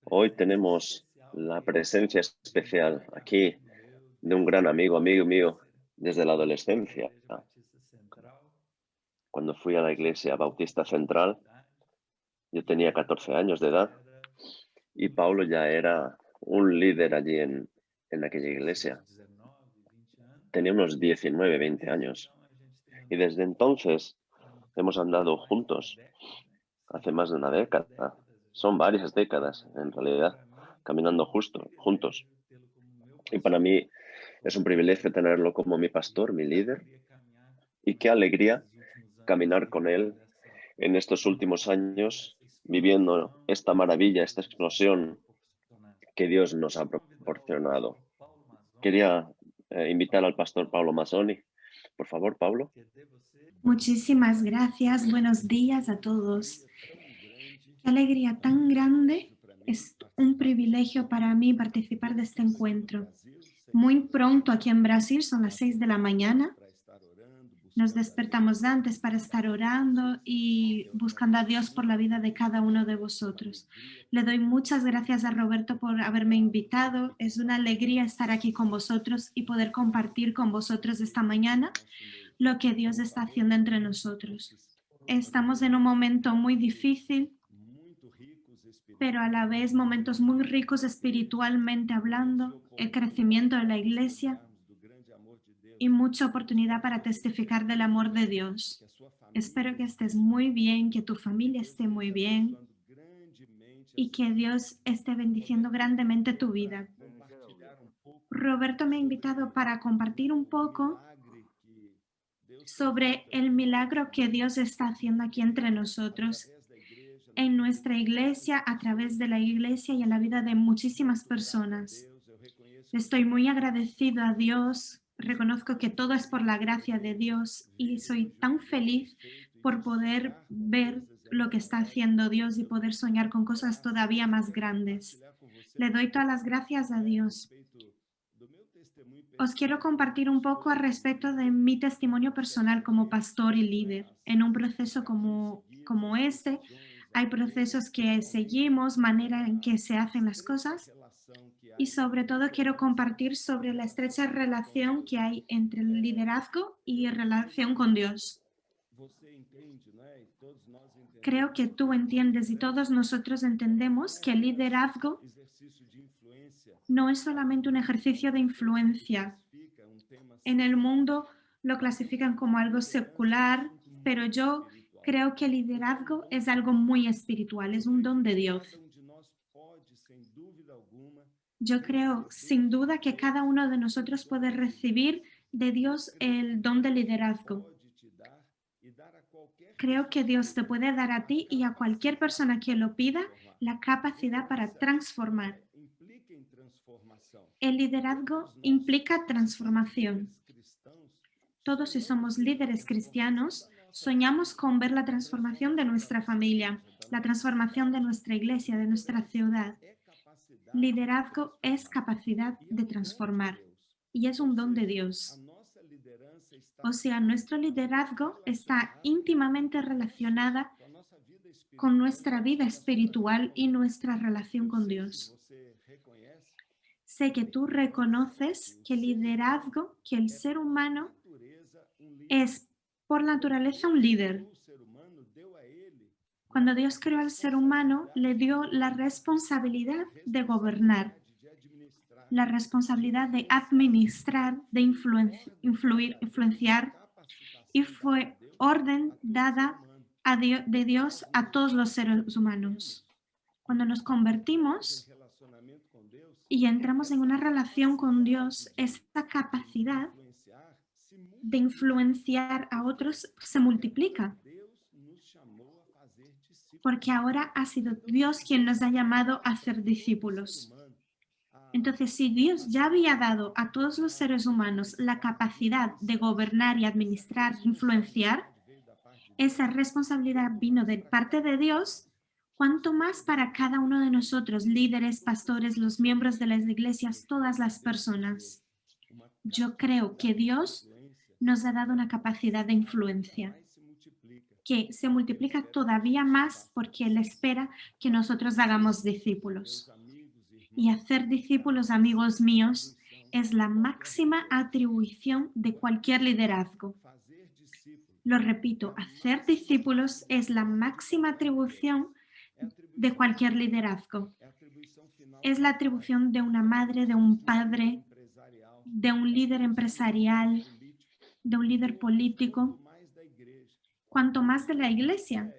Hoy tenemos la presencia especial aquí de un gran amigo mío desde la adolescencia. Cuando fui a la iglesia Bautista Central, yo tenía 14 años de edad y Paulo ya era un líder allí en aquella iglesia. Tenía unos 19, 20 años y desde entonces hemos andado juntos hace más de una década. Son varias décadas en realidad, caminando juntos. Y para mí es un privilegio tenerlo como mi pastor, mi líder, y qué alegría caminar con él en estos últimos años, viviendo esta maravilla, esta explosión que Dios nos ha proporcionado. Quería invitar al pastor Pablo Mazzoni. Por favor, Pablo. Muchísimas gracias. Buenos días a todos. Qué alegría tan grande. Es un privilegio para mí participar de este encuentro. Muy pronto aquí en Brasil, son las 6 de la mañana. Nos despertamos antes para estar orando y buscando a Dios por la vida de cada uno de vosotros. Le doy muchas gracias a Roberto por haberme invitado. Es una alegría estar aquí con vosotros y poder compartir con vosotros esta mañana lo que Dios está haciendo entre nosotros. Estamos en un momento muy difícil, pero a la vez momentos muy ricos espiritualmente hablando, el crecimiento de la iglesia y mucha oportunidad para testificar del amor de Dios. Espero que estés muy bien, que tu familia esté muy bien y que Dios esté bendiciendo grandemente tu vida. Roberto me ha invitado para compartir un poco sobre el milagro que Dios está haciendo aquí entre nosotros, en nuestra iglesia, a través de la iglesia y en la vida de muchísimas personas. Estoy muy agradecido a Dios, reconozco que todo es por la gracia de Dios y soy tan feliz por poder ver lo que está haciendo Dios y poder soñar con cosas todavía más grandes. Le doy todas las gracias a Dios. Os quiero compartir un poco al respecto de mi testimonio personal como pastor y líder. En un proceso como este, hay procesos que seguimos, manera en que se hacen las cosas y sobre todo quiero compartir sobre la estrecha relación que hay entre el liderazgo y relación con Dios. Creo que tú entiendes y todos nosotros entendemos que el liderazgo no es solamente un ejercicio de influencia. En el mundo lo clasifican como algo secular, pero yo creo que el liderazgo es algo muy espiritual, es un don de Dios. Yo creo sin duda que cada uno de nosotros puede recibir de Dios el don de liderazgo. Creo que Dios te puede dar a ti y a cualquier persona que lo pida la capacidad para transformar. El liderazgo implica transformación. Todos, si somos líderes cristianos, soñamos con ver la transformación de nuestra familia, la transformación de nuestra iglesia, de nuestra ciudad. Liderazgo es capacidad de transformar y es un don de Dios. O sea, nuestro liderazgo está íntimamente relacionada con nuestra vida espiritual y nuestra relación con Dios. Sé que tú reconoces que el liderazgo, que el ser humano es por naturaleza un líder. Cuando Dios creó al ser humano, le dio la responsabilidad de gobernar, la responsabilidad de administrar, de influir, influenciar, y fue orden dada de Dios a todos los seres humanos. Cuando nos convertimos y entramos en una relación con Dios, esta capacidad de influenciar a otros se multiplica, porque ahora ha sido Dios quien nos ha llamado a ser discípulos. Entonces, si Dios ya había dado a todos los seres humanos la capacidad de gobernar y administrar, influenciar, esa responsabilidad vino de parte de Dios, cuanto más para cada uno de nosotros, líderes, pastores, los miembros de las iglesias, todas las personas. Yo creo que Dios nos ha dado una capacidad de influencia que se multiplica todavía más porque Él espera que nosotros hagamos discípulos. Y hacer discípulos, amigos míos, es la máxima atribución de cualquier liderazgo. Lo repito, hacer discípulos es la máxima atribución de cualquier liderazgo. Es la atribución de una madre, de un padre, de un líder empresarial, de un líder político, cuanto más de la iglesia.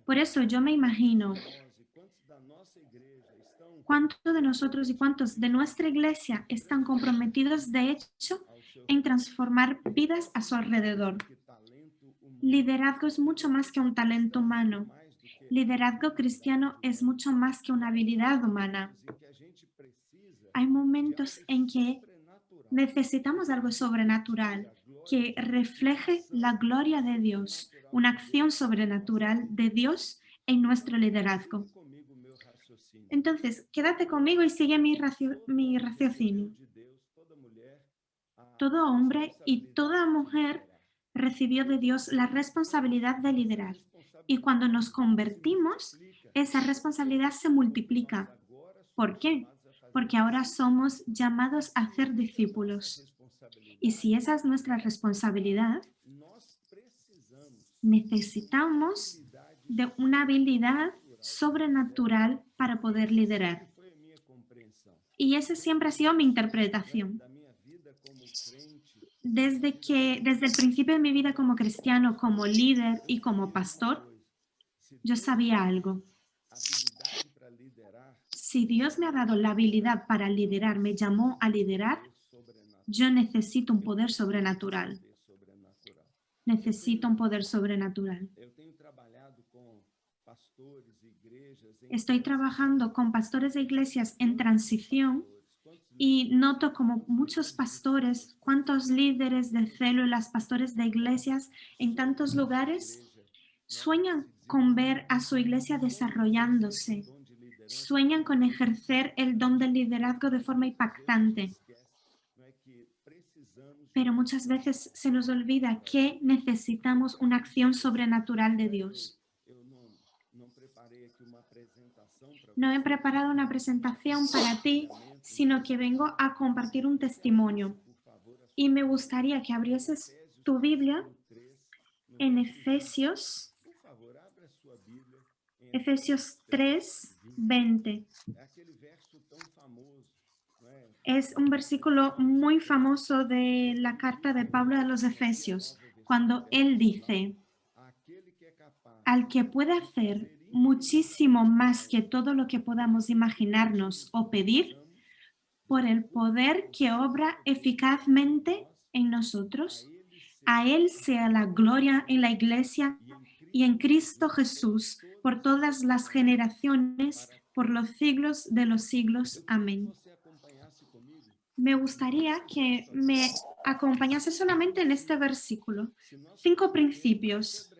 Por eso yo me imagino cuántos de nosotros y cuántos de nuestra iglesia están comprometidos, de hecho, en transformar vidas a su alrededor. Liderazgo es mucho más que un talento humano. Liderazgo cristiano es mucho más que una habilidad humana. Hay momentos en que necesitamos algo sobrenatural que refleje la gloria de Dios, una acción sobrenatural de Dios en nuestro liderazgo. Entonces, quédate conmigo y sigue mi raciocinio. Todo hombre y toda mujer recibió de Dios la responsabilidad de liderar. Y cuando nos convertimos, esa responsabilidad se multiplica. ¿Por qué? Porque ahora somos llamados a ser discípulos. Y si esa es nuestra responsabilidad, necesitamos de una habilidad sobrenatural para poder liderar. Y esa siempre ha sido mi interpretación. Desde el principio de mi vida como cristiano, como líder y como pastor, yo sabía algo. Si Dios me ha dado la habilidad para liderar, me llamó a liderar, yo necesito un poder sobrenatural. Necesito un poder sobrenatural. Estoy trabajando con pastores de iglesias en transición y noto como muchos pastores, cuántos líderes de células, pastores de iglesias en tantos lugares sueñan con ver a su iglesia desarrollándose, sueñan con ejercer el don del liderazgo de forma impactante. Pero muchas veces se nos olvida que necesitamos una acción sobrenatural de Dios. No he preparado una presentación para ti, sino que vengo a compartir un testimonio. Y me gustaría que abrieses tu Biblia en Efesios 3, 20. Es un versículo muy famoso de la carta de Pablo a los Efesios, cuando él dice: al que puede hacer muchísimo más que todo lo que podamos imaginarnos o pedir, por el poder que obra eficazmente en nosotros, a Él sea la gloria en la Iglesia y en Cristo Jesús por todas las generaciones, por los siglos de los siglos. Amén. Me gustaría que me acompañase solamente en este versículo. 5 principios.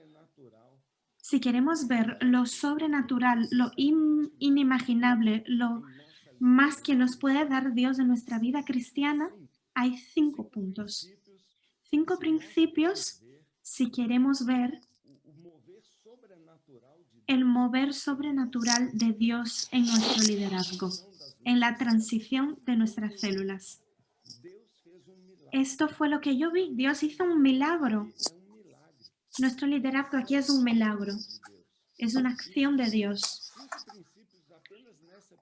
Si queremos ver lo sobrenatural, lo inimaginable, lo más que nos puede dar Dios en nuestra vida cristiana, hay 5 puntos. 5 principios si queremos ver el mover sobrenatural de Dios en nuestro liderazgo, en la transición de nuestras células. Esto fue lo que yo vi. Dios hizo un milagro. Nuestro liderazgo aquí es un milagro. Es una acción de Dios.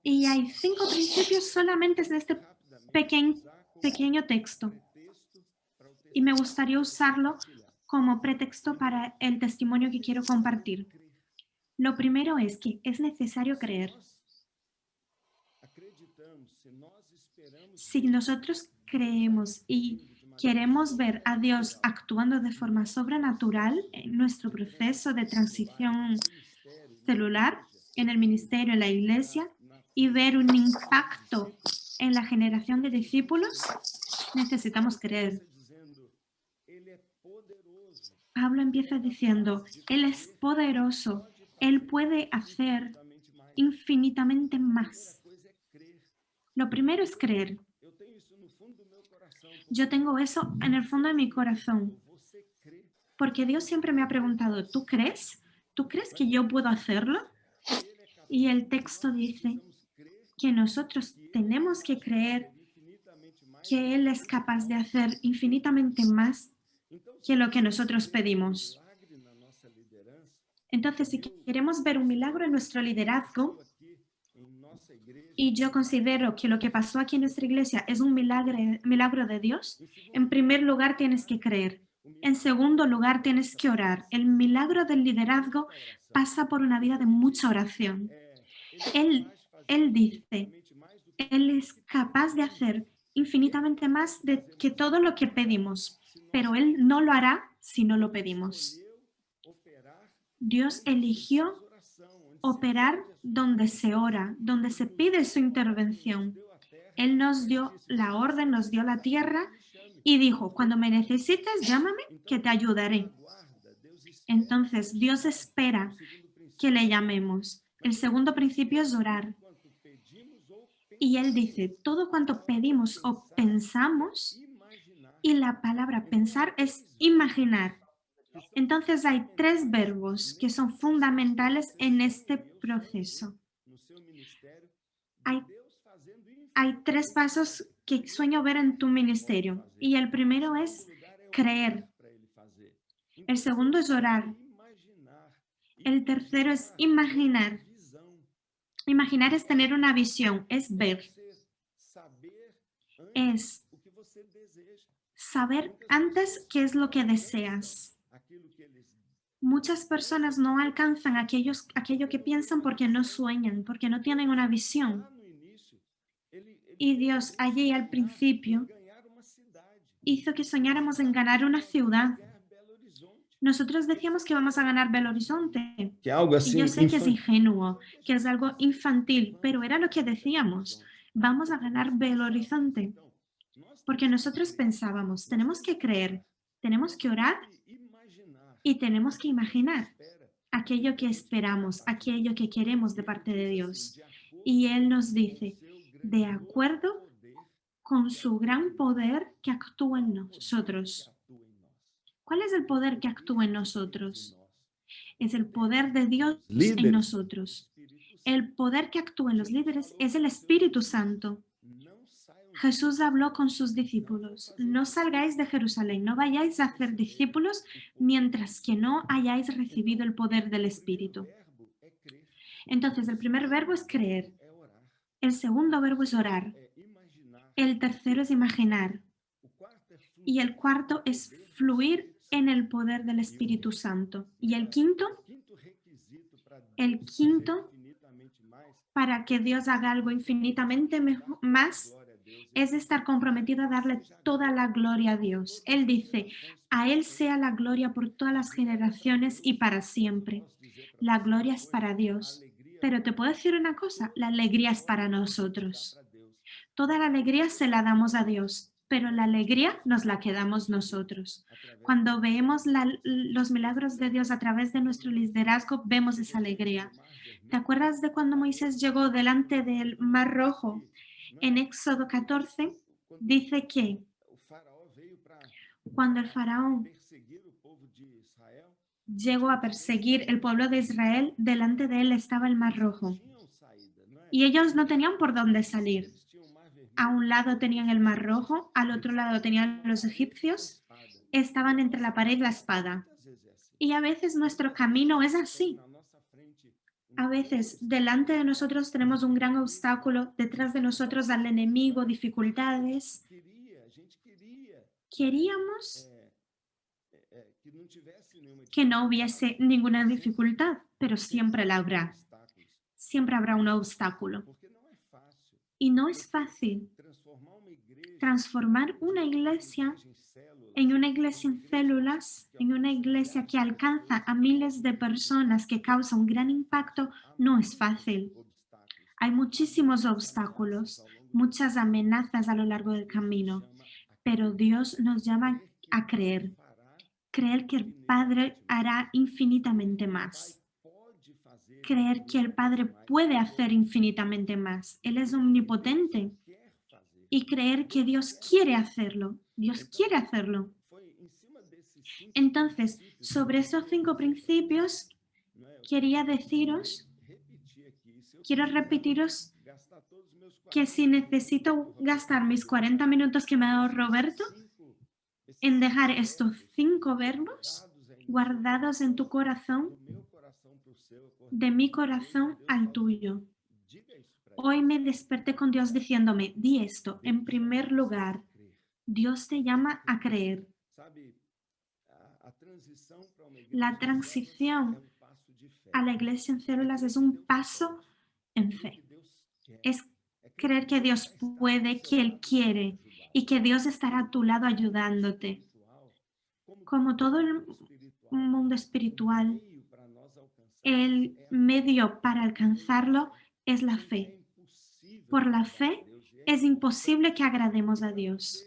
Y hay 5 principios solamente en este pequeño texto. Y me gustaría usarlo como pretexto para el testimonio que quiero compartir. Lo primero es que es necesario creer. Si nosotros creemos y queremos ver a Dios actuando de forma sobrenatural en nuestro proceso de transición celular, en el ministerio, en la iglesia, y ver un impacto en la generación de discípulos, necesitamos creer. Pablo empieza diciendo: Él es poderoso, Él puede hacer infinitamente más. Lo primero es creer. Yo tengo eso en el fondo de mi corazón. porque Dios siempre me ha preguntado, ¿tú crees? ¿Tú crees que yo puedo hacerlo? Y el texto dice que nosotros tenemos que creer que Él es capaz de hacer infinitamente más que lo que nosotros pedimos. Entonces, si queremos ver un milagro en nuestro liderazgo, y yo considero que lo que pasó aquí en nuestra iglesia es un milagro de Dios, en primer lugar tienes que creer. En segundo lugar, tienes que orar. El milagro del liderazgo pasa por una vida de mucha oración. Él dice, Él es capaz de hacer infinitamente más de que todo lo que pedimos, pero Él no lo hará si no lo pedimos. Dios eligió operar donde se ora, donde se pide su intervención. Él nos dio la orden, nos dio la tierra y dijo, cuando me necesites, llámame que te ayudaré. Entonces, Dios espera que le llamemos. El segundo principio es orar. Y Él dice, todo cuanto pedimos o pensamos, y la palabra pensar es imaginar. Entonces hay tres verbos que son fundamentales en este proceso. Hay, hay tres pasos que sueño ver en tu ministerio. Y el primero es creer. El segundo es orar. El tercero es imaginar. Imaginar es tener una visión, es ver, es saber antes qué es lo que deseas. Muchas personas no alcanzan aquello que piensan porque no sueñan, porque no tienen una visión. Y Dios allí al principio hizo que soñáramos en ganar una ciudad. Nosotros decíamos que vamos a ganar Belo Horizonte. Que é algo Y yo assim sé que es infantil. ingenuo, que es algo infantil, pero era lo que decíamos. Vamos a ganar Belo Horizonte. Porque nosotros pensábamos, tenemos que creer, tenemos que orar y tenemos que imaginar aquello que esperamos, aquello que queremos de parte de Dios. Y Él nos dice, de acuerdo con su gran poder que actúa en nosotros. ¿Cuál es el poder que actúa en nosotros? Es el poder de Dios en Líderes nosotros. El poder que actúa en los líderes es el Espíritu Santo. Jesús habló con sus discípulos, no salgáis de Jerusalén, no vayáis a hacer discípulos mientras que no hayáis recibido el poder del Espíritu. Entonces, el primer verbo es creer, el segundo verbo es orar, el tercero es imaginar y el cuarto es fluir en el poder del Espíritu Santo. Y el quinto para que Dios haga algo infinitamente más es estar comprometido a darle toda la gloria a Dios. Él dice, a Él sea la gloria por todas las generaciones y para siempre. La gloria es para Dios. Pero te puedo decir una cosa, la alegría es para nosotros. Toda la alegría se la damos a Dios, pero la alegría nos la quedamos nosotros. Cuando vemos los milagros de Dios a través de nuestro liderazgo, vemos esa alegría. ¿Te acuerdas de cuando Moisés llegó delante del Mar Rojo? En Éxodo 14 dice que cuando el faraón llegó a perseguir el pueblo de Israel, delante de él estaba el Mar Rojo. Y ellos no tenían por dónde salir. A un lado tenían el Mar Rojo, al otro lado tenían los egipcios, estaban entre la pared y la espada. Y a veces nuestro camino es así. A veces delante de nosotros tenemos un gran obstáculo, detrás de nosotros al enemigo, dificultades. Queríamos que no hubiese ninguna dificultad, pero siempre la habrá. Siempre habrá un obstáculo. Y no es fácil transformar una iglesia en células, en una iglesia que alcanza a miles de personas, que causa un gran impacto, no es fácil. Hay muchísimos obstáculos, muchas amenazas a lo largo del camino, pero Dios nos llama a creer que el Padre hará infinitamente más. Creer que el Padre puede hacer infinitamente más. Él es omnipotente. Y creer que Dios quiere hacerlo. Dios quiere hacerlo. Entonces, sobre esos 5 principios, quería deciros, quiero repetiros que si necesito gastar mis 40 minutos que me ha dado Roberto en dejar estos 5 verbos guardados en tu corazón, de mi corazón al tuyo. Hoy me desperté con Dios diciéndome, di esto, en primer lugar, Dios te llama a creer. La transición a la iglesia en células es un paso en fe. Es creer que Dios puede, que Él quiere y que Dios estará a tu lado ayudándote. Como todo el mundo espiritual, el medio para alcanzarlo es la fe. Por la fe es imposible que agrademos a Dios.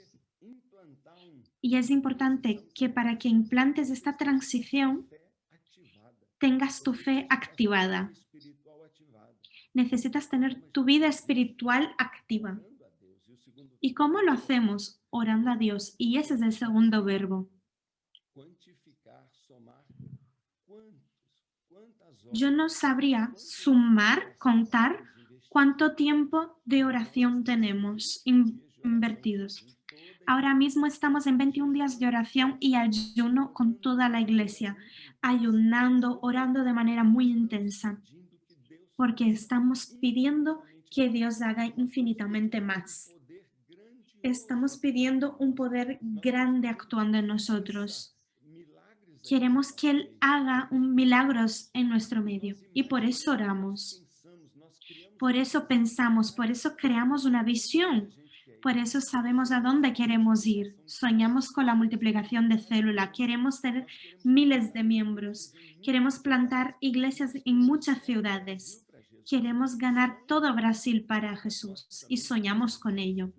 Y es importante que para que implantes esta transición tengas tu fe activada. Necesitas tener tu vida espiritual activa. ¿Y cómo lo hacemos? Orando a Dios. Y ese es el segundo verbo. Yo no sabría sumar, contar cuánto tiempo de oración tenemos invertidos. Ahora mismo estamos en 21 días de oración y ayuno con toda la iglesia, ayunando, orando de manera muy intensa, porque estamos pidiendo que Dios haga infinitamente más. Estamos pidiendo un poder grande actuando en nosotros. Queremos que Él haga un milagros en nuestro medio y por eso oramos. Por eso pensamos, por eso creamos una visión, por eso sabemos a dónde queremos ir. Soñamos con la multiplicación de células, queremos tener miles de miembros, queremos plantar iglesias en muchas ciudades, queremos ganar todo Brasil para Jesús y soñamos con ello.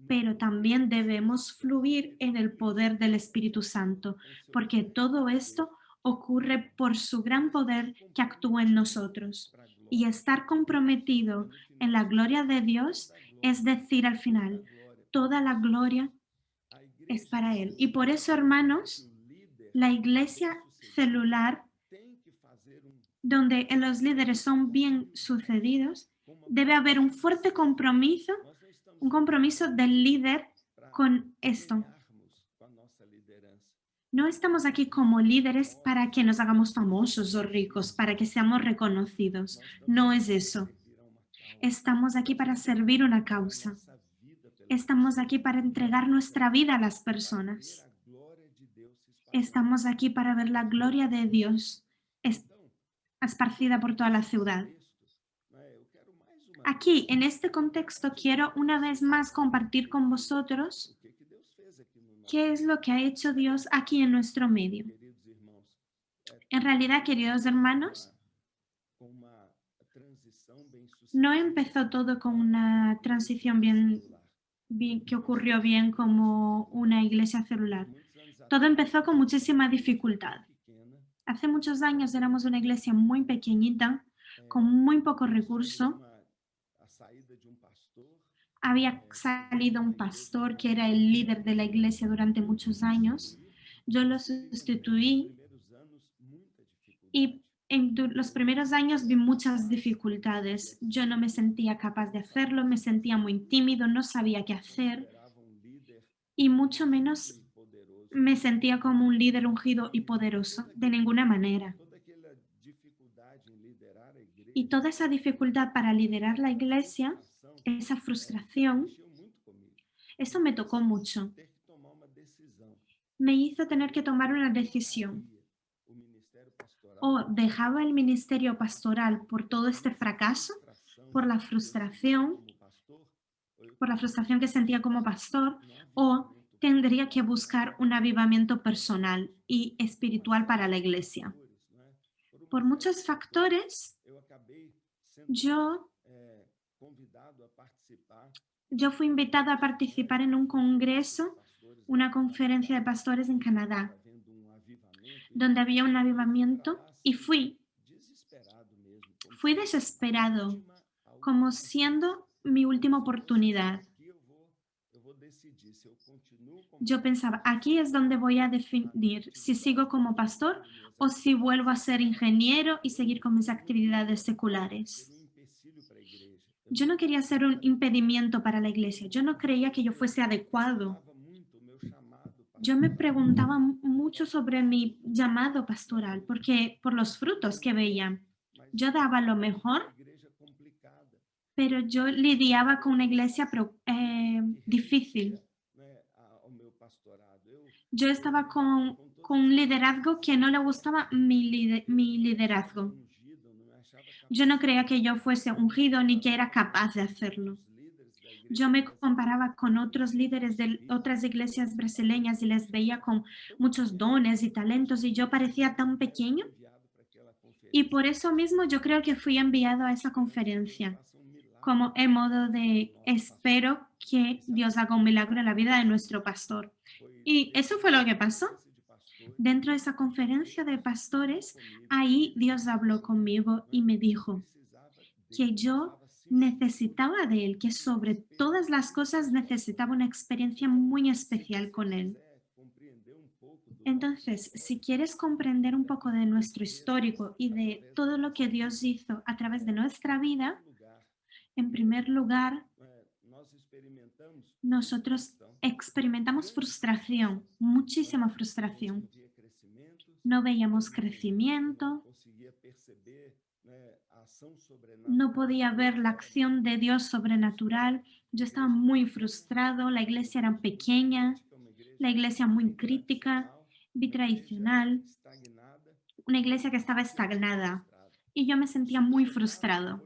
Pero también debemos fluir en el poder del Espíritu Santo, porque todo esto ocurre por su gran poder que actúa en nosotros. Y estar comprometido en la gloria de Dios es decir al final, toda la gloria es para Él. Y por eso, hermanos, la iglesia celular, donde los líderes son bien sucedidos, debe haber un compromiso del líder con esto. No estamos aquí como líderes para que nos hagamos famosos o ricos, para que seamos reconocidos. No es eso. Estamos aquí para servir una causa. Estamos aquí para entregar nuestra vida a las personas. Estamos aquí para ver la gloria de Dios esparcida por toda la ciudad. Aquí, en este contexto, quiero una vez más compartir con vosotros qué es lo que ha hecho Dios aquí en nuestro medio. En realidad, queridos hermanos, no empezó todo con una transición bien que ocurrió bien como una iglesia celular. Todo empezó con muchísima dificultad. Hace muchos años éramos una iglesia muy pequeñita, con muy poco recurso. Había salido un pastor que era el líder de la iglesia durante muchos años. Yo lo sustituí y en los primeros años vi muchas dificultades. Yo no me sentía capaz de hacerlo, me sentía muy tímido, no sabía qué hacer y mucho menos me sentía como un líder ungido y poderoso, de ninguna manera. Y toda esa dificultad para liderar la iglesia, esa frustración, eso me tocó mucho. Me hizo tener que tomar una decisión. O dejaba el ministerio pastoral por todo este fracaso, por la frustración que sentía como pastor, o tendría que buscar un avivamiento personal y espiritual para la iglesia. Por muchos factores, yo fui invitada a participar en un congreso, una conferencia de pastores en Canadá, donde había un avivamiento y fui desesperado, como siendo mi última oportunidad. Yo pensaba, aquí es donde voy a definir si sigo como pastor o si vuelvo a ser ingeniero y seguir con mis actividades seculares. Yo no quería ser un impedimento para la iglesia. Yo no creía que yo fuese adecuado. Yo me preguntaba mucho sobre mi llamado pastoral, porque por los frutos que veía, yo daba lo mejor, pero yo lidiaba con una iglesia difícil. Yo estaba con un liderazgo que no le gustaba mi liderazgo. Yo no creía que yo fuese ungido ni que era capaz de hacerlo. Yo me comparaba con otros líderes de otras iglesias brasileñas y les veía con muchos dones y talentos y yo parecía tan pequeño. Y por eso mismo yo creo que fui enviado a esa conferencia, como en modo de espero que Dios haga un milagro en la vida de nuestro pastor. Y eso fue lo que pasó. Dentro de esa conferencia de pastores, ahí Dios habló conmigo y me dijo que yo necesitaba de Él, que sobre todas las cosas necesitaba una experiencia muy especial con Él. Entonces, si quieres comprender un poco de nuestro histórico y de todo lo que Dios hizo a través de nuestra vida, en primer lugar, nosotros experimentamos frustración, muchísima frustración. No veíamos crecimiento, no podía ver la acción de Dios sobrenatural. Yo estaba muy frustrado, la iglesia era pequeña, la iglesia muy crítica, bitradicional, una iglesia que estaba estagnada y yo me sentía muy frustrado.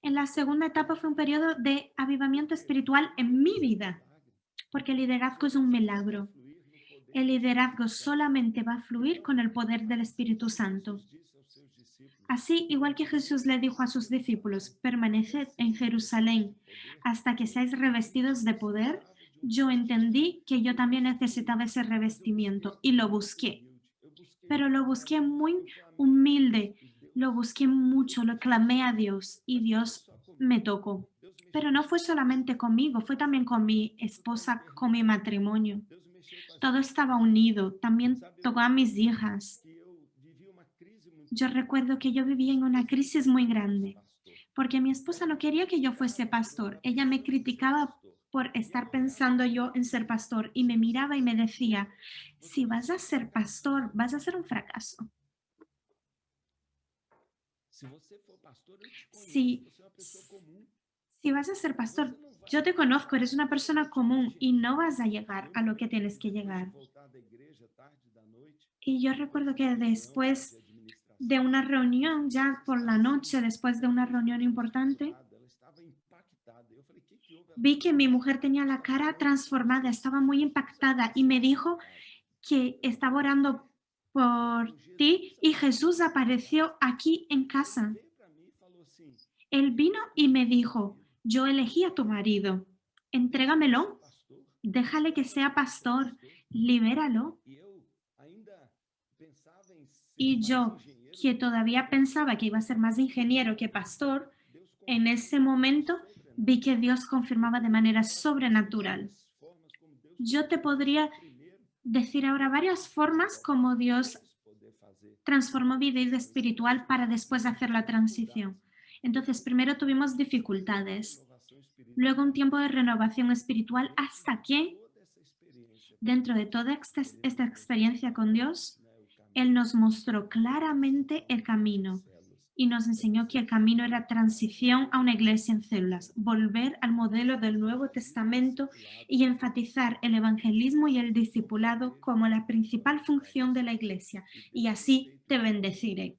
En la segunda etapa fue un periodo de avivamiento espiritual en mi vida, porque el liderazgo es un milagro. El liderazgo solamente va a fluir con el poder del Espíritu Santo. Así, igual que Jesús le dijo a sus discípulos, permaneced en Jerusalén hasta que seáis revestidos de poder, yo entendí que yo también necesitaba ese revestimiento y lo busqué, pero lo busqué muy humilde, lo busqué mucho, lo clamé a Dios y Dios me tocó. Pero no fue solamente conmigo, fue también con mi esposa, con mi matrimonio. Todo estaba unido, también tocó a mis hijas. Yo recuerdo que yo vivía en una crisis muy grande, porque mi esposa no quería que yo fuese pastor. Ella me criticaba por estar pensando yo en ser pastor y me miraba y me decía, si vas a ser pastor, vas a ser un fracaso. Si, si vas a ser pastor, yo te conozco, eres una persona común y no vas a llegar a lo que tienes que llegar. Y yo recuerdo que después de una reunión, ya por la noche, después de una reunión importante, vi que mi mujer tenía la cara transformada, estaba muy impactada y me dijo que estaba orando por ti y Jesús apareció aquí en casa. Él vino y me dijo, yo elegí a tu marido, entrégamelo, déjale que sea pastor, libéralo. Y yo, que todavía pensaba que iba a ser más ingeniero que pastor, en ese momento vi que Dios confirmaba de manera sobrenatural. Yo te podría decir ahora varias formas como Dios transformó mi vida espiritual para después hacer la transición. Entonces, primero tuvimos dificultades, luego un tiempo de renovación espiritual hasta que, dentro de toda esta experiencia con Dios, Él nos mostró claramente el camino y nos enseñó que el camino era transición a una iglesia en células, volver al modelo del Nuevo Testamento y enfatizar el evangelismo y el discipulado como la principal función de la iglesia. Y así te bendeciré.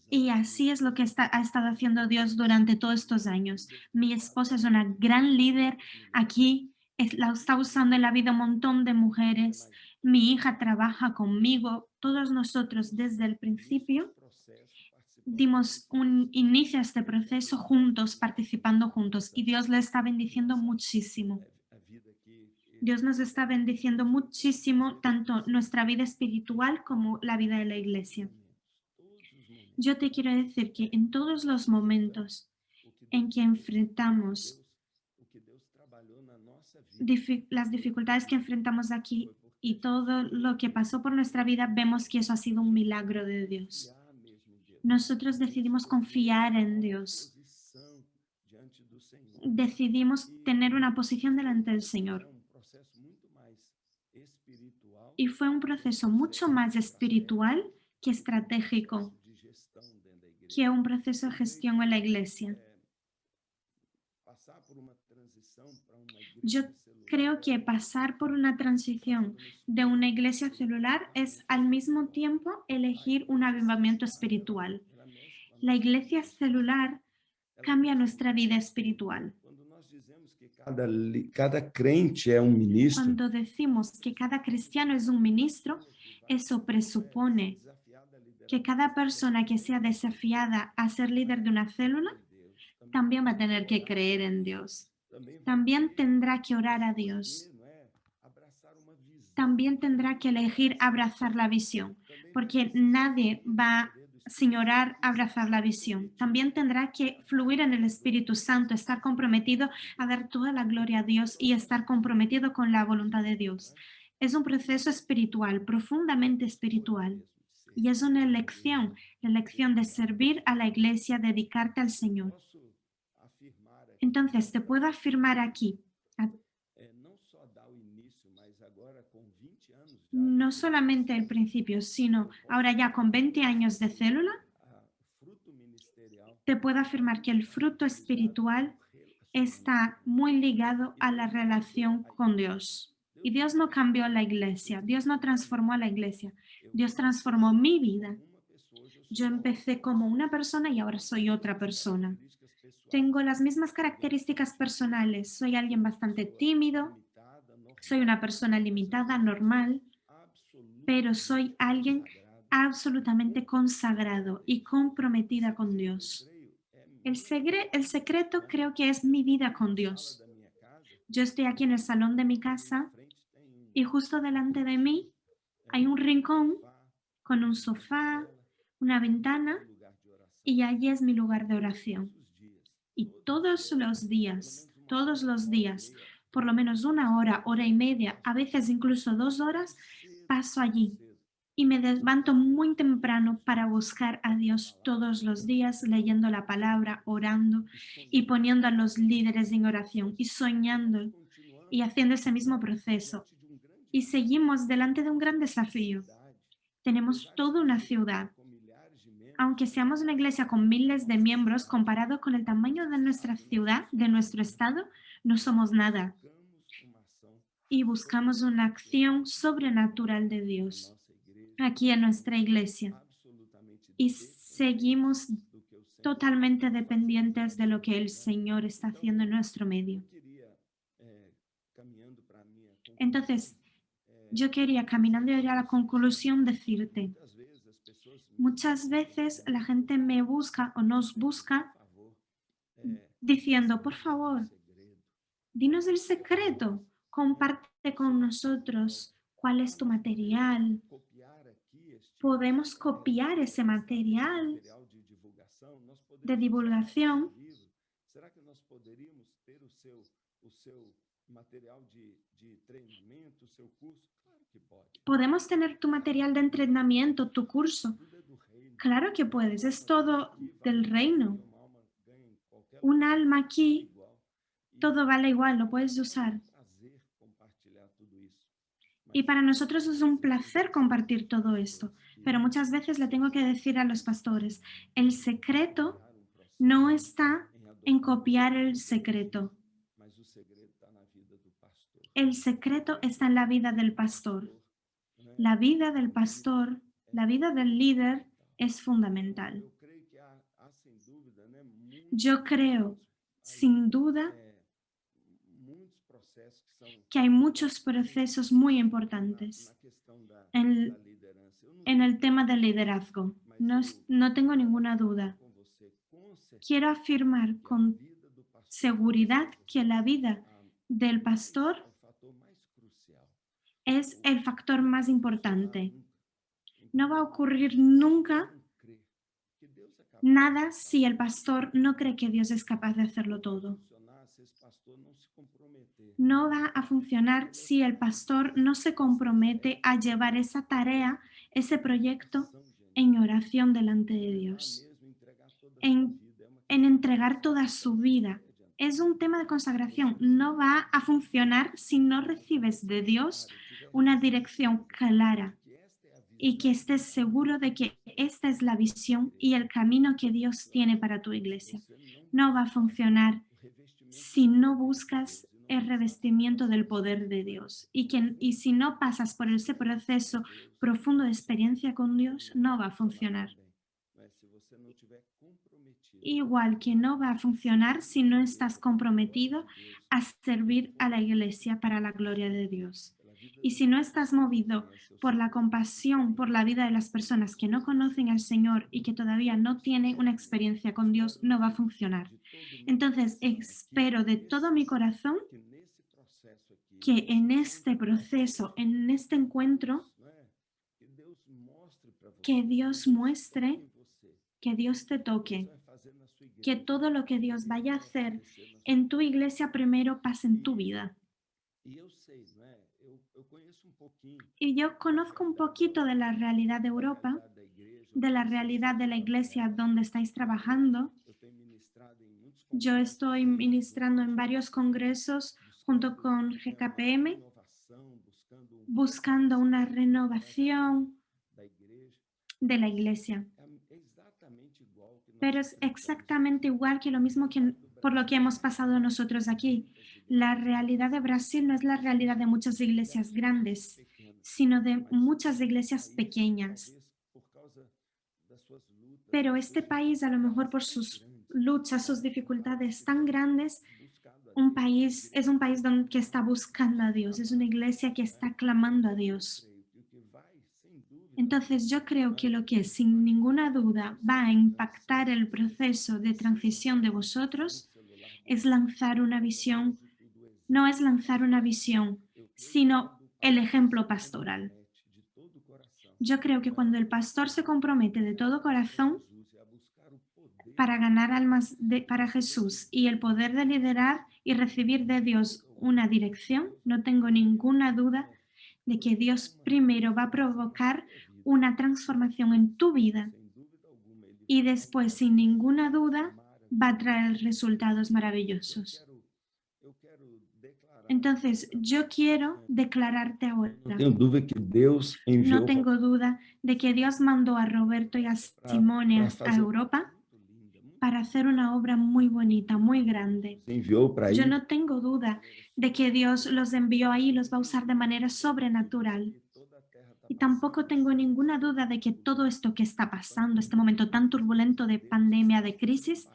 Y así es lo que ha estado haciendo Dios durante todos estos años. Mi esposa es una gran líder aquí, la está usando en la vida un montón de mujeres. Mi hija trabaja conmigo. Todos nosotros desde el principio dimos un inicio a este proceso juntos, participando juntos. Y Dios le está bendiciendo muchísimo. Dios nos está bendiciendo muchísimo, tanto nuestra vida espiritual como la vida de la iglesia. Yo te quiero decir que en todos los momentos en que enfrentamos las dificultades que enfrentamos aquí y todo lo que pasó por nuestra vida, vemos que eso ha sido un milagro de Dios. confiar mesmo em Deus. Nosotros decidimos confiar en Dios. Posição diante do Senhor. Decidimos tener una posición delante del Señor. Um processo muito mais espiritual Y fue un proceso mucho más espiritual que estratégico, de gestão dentro da igreja. que un proceso de gestión en la iglesia. Passar por uma transição para uma Yo igreja celular creo que pasar por una transición de una iglesia celular es al mismo tiempo elegir un avivamiento espiritual. ela mexe com a La iglesia celular cambia nuestra vida espiritual. Quando nós dizemos que cada crente é um ministro, Cuando decimos que cada cristiano es un ministro, eso presupone desafiada a liderar que cada persona que sea desafiada a ser líder de una célula Deus, también va a tener que creer en Dios. também vai También tendrá que orar a Dios. não é abraçar uma visão, También tendrá que elegir abrazar la visión, porque nadie va sin orar a abrazar la visión. También tendrá que fluir en el Espíritu Santo, estar comprometido a dar toda la gloria a Dios y estar comprometido con la voluntad de Dios. Es un proceso espiritual, profundamente espiritual. Y es una elección, la elección de servir a la iglesia, dedicarte al Señor. posso afirmar aqui, Entonces, te puedo afirmar aquí, não só dar o início, mas agora com 20 anos já no solamente el principio, sino ahora ya con 20 años de célula, fruto ministerial te puedo afirmar que el fruto espiritual está muy ligado a la relación con Dios. Y Dios no cambió la iglesia, Dios no transformó a la iglesia, Dios transformó mi vida. uma pessoa, hoje eu sou Yo empecé como una persona y ahora soy otra persona. Tengo las mismas características personales, soy alguien bastante tímido, limitada, normal, soy una persona limitada, normal, absoluta, pero soy alguien absolutamente consagrado y comprometida con Dios. El secreto creo que es mi vida con Dios. da minha casa, Yo estoy aquí en el salón de mi casa frente tem y justo delante de mí hay un rincón con un sofá, una ventana lugar de oração y allí es mi lugar de oración. os dias. Y todos los días, por lo menos una hora, hora y media, a veces incluso 2 horas, paso allí y me levanto muy temprano para buscar a Dios todos los días, leyendo la palabra, orando y poniendo a los líderes en oración y soñando y haciendo ese mismo proceso. De um grande Y seguimos delante de un gran desafío. Tenemos toda una ciudad. com milhares de membros, Aunque seamos una iglesia con miles de miembros, comparado con el tamaño de nuestra ciudad, de nuestro estado, no somos nada. buscamos uma ação Y buscamos una acción sobrenatural de Dios nossa igreja aquí en nuestra iglesia. absolutamente Y seguimos do que o Senhor totalmente dependientes de lo que el Señor está haciendo en nuestro medio. queria, caminhando para a minha conclusão. Entonces, yo quería, caminando ya a la conclusión, decirte, Muitas vezes as pessoas me muchas veces la gente me busca o nos busca por favor, diciendo, por favor, segredo, dinos el secreto, comparte con nosotros cuál es tu material. copiar aqui este Podemos copiar ese material material de divulgação, nós podemos de divulgación. livro. Será que nós poderíamos ter o seu material de treinamento, o seu curso? Claro que pode. Podemos tener tu material de entrenamiento, tu curso. Tudo é do reino. Claro que puedes, es todo del reino. Uma alma ganha em qualquer Un alma aquí, igual. todo vale igual, lo puedes usar. Prazer compartilhar tudo isso. Y para nosotros es un placer compartir todo esto. Pero muchas veces le tengo que decir a los pastores, el secreto no está en copiar el secreto. Mas o segredo está na vida do pastor. El secreto está en la vida del pastor. La vida del pastor, la vida del líder es fundamental. Eu creio que há sem dúvida, né, Yo creo, sin duda, muitos processos que são que hay muchos procesos muy importantes na questão da en, liderança. Eu não en el tema del liderazgo. No tengo ninguna duda. com você, com certeza, Quiero afirmar con a vida do pastor seguridad que la vida del pastor é o fator mais crucial. es el factor más importante. No va a ocurrir nunca Não crer que Deus é capaz nada si el pastor no cree que Dios es capaz de hacerlo todo. de funcionar, ser pastor não se comprometer no va a funcionar si el pastor no se compromete a llevar esa tarea, ese proyecto ação genuína, en oración delante de entregar Dios, mesmo, entregar toda a sua en, vida. É uma en questão de entregar toda su consagração, não vida. vai adiantar. Es un tema de consagración. No va a funcionar si no recibes de Dios una dirección clara Que esta é a y que visão estés seguro de que esta es la visión y el camino que Dios tiene para tu iglesia. você não No va a funcionar o revestimento si no de buscas Deus e não el passar revestimiento del poder de Dios y si no pasas por ese proceso profundo de experiencia con Dios, no va a funcionar. também. Mas se você não tiver comprometido Igual que no va a funcionar si no estás comprometido a servir a la iglesia para la gloria de Dios. pela vida Y si no estás movido conhece o por Senhor, la compasión por la vida de las personas que no conocen al Señor y que todavía no tienen una experiencia con Dios, no va a funcionar. de todo o meu Entonces, coração espero de todo mi corazón que nesse processo aqui, que en este proceso, en este encuentro, não é? Que Deus mostre para você, que Dios muestre, em você, que Dios te Deus toque, vai fazer na sua igreja, que todo lo que Dios vaya a vai hacer acontecer na sua en tu iglesia primero pase en tu vida. E eu sei, não é? Eu conheço um pouquinho Y yo conozco un poquito de la realidad de da Europa, realidade da igreja, de la onde vocês realidad de la têm iglesia trabalhado. donde estáis trabajando. Eu tenho ministrado em muitos Yo congressos, estoy ministrando en varios congresos junto buscando con uma GKPM, renovação, buscando buscando una renovación da igreja. de la iglesia. É exatamente igual que nós Pero es enfrentamos exactamente igual que lo mismo que por lo que hemos pasado nosotros aquí. La realidad de Brasil no es la realidad de muchas iglesias grandes, sino de muchas iglesias pequeñas. talvez por causa das suas lutas, Pero este país, a lo mejor por sus luchas, sus dificultades tan grandes, buscado a Deus, es un país que está buscando a Dios, es una iglesia que está clamando a Dios. creio que o que vai, sem dúvida, Entonces yo creo que lo que sin ninguna duda va a impactar el proceso de transición de vosotros celular es lanzar una visión, de tudo exemplo. no es lanzar una visión, sino el ejemplo pastoral. De todo o coração, Yo creo que cuando el pastor se compromete de todo corazón Jesus, e a buscar o poder para ganar almas para Jesús y el poder de liderar y recibir de Dios una dirección, no tengo ninguna duda de que Dios primero va a provocar una transformación en tu vida sem dúvida alguma, ele y después, sin ninguna duda, va a traer resultados maravillosos. eu quero declarar. Entonces, yo quiero declararte ahora, Não tenho dúvida que Deus no enviou tengo duda de que Dios mandó a Roberto y a Simone a fazer Europa muito linda, muito para hacer una obra muy bonita, muy grande. enviou para Yo ir no tengo duda de que Dios los envió ahí y los va a usar de manera sobrenatural. que toda a terra está Y tampoco tengo ninguna duda de que todo esto que está pasando, este momento tan turbulento de pandemia, de crisis,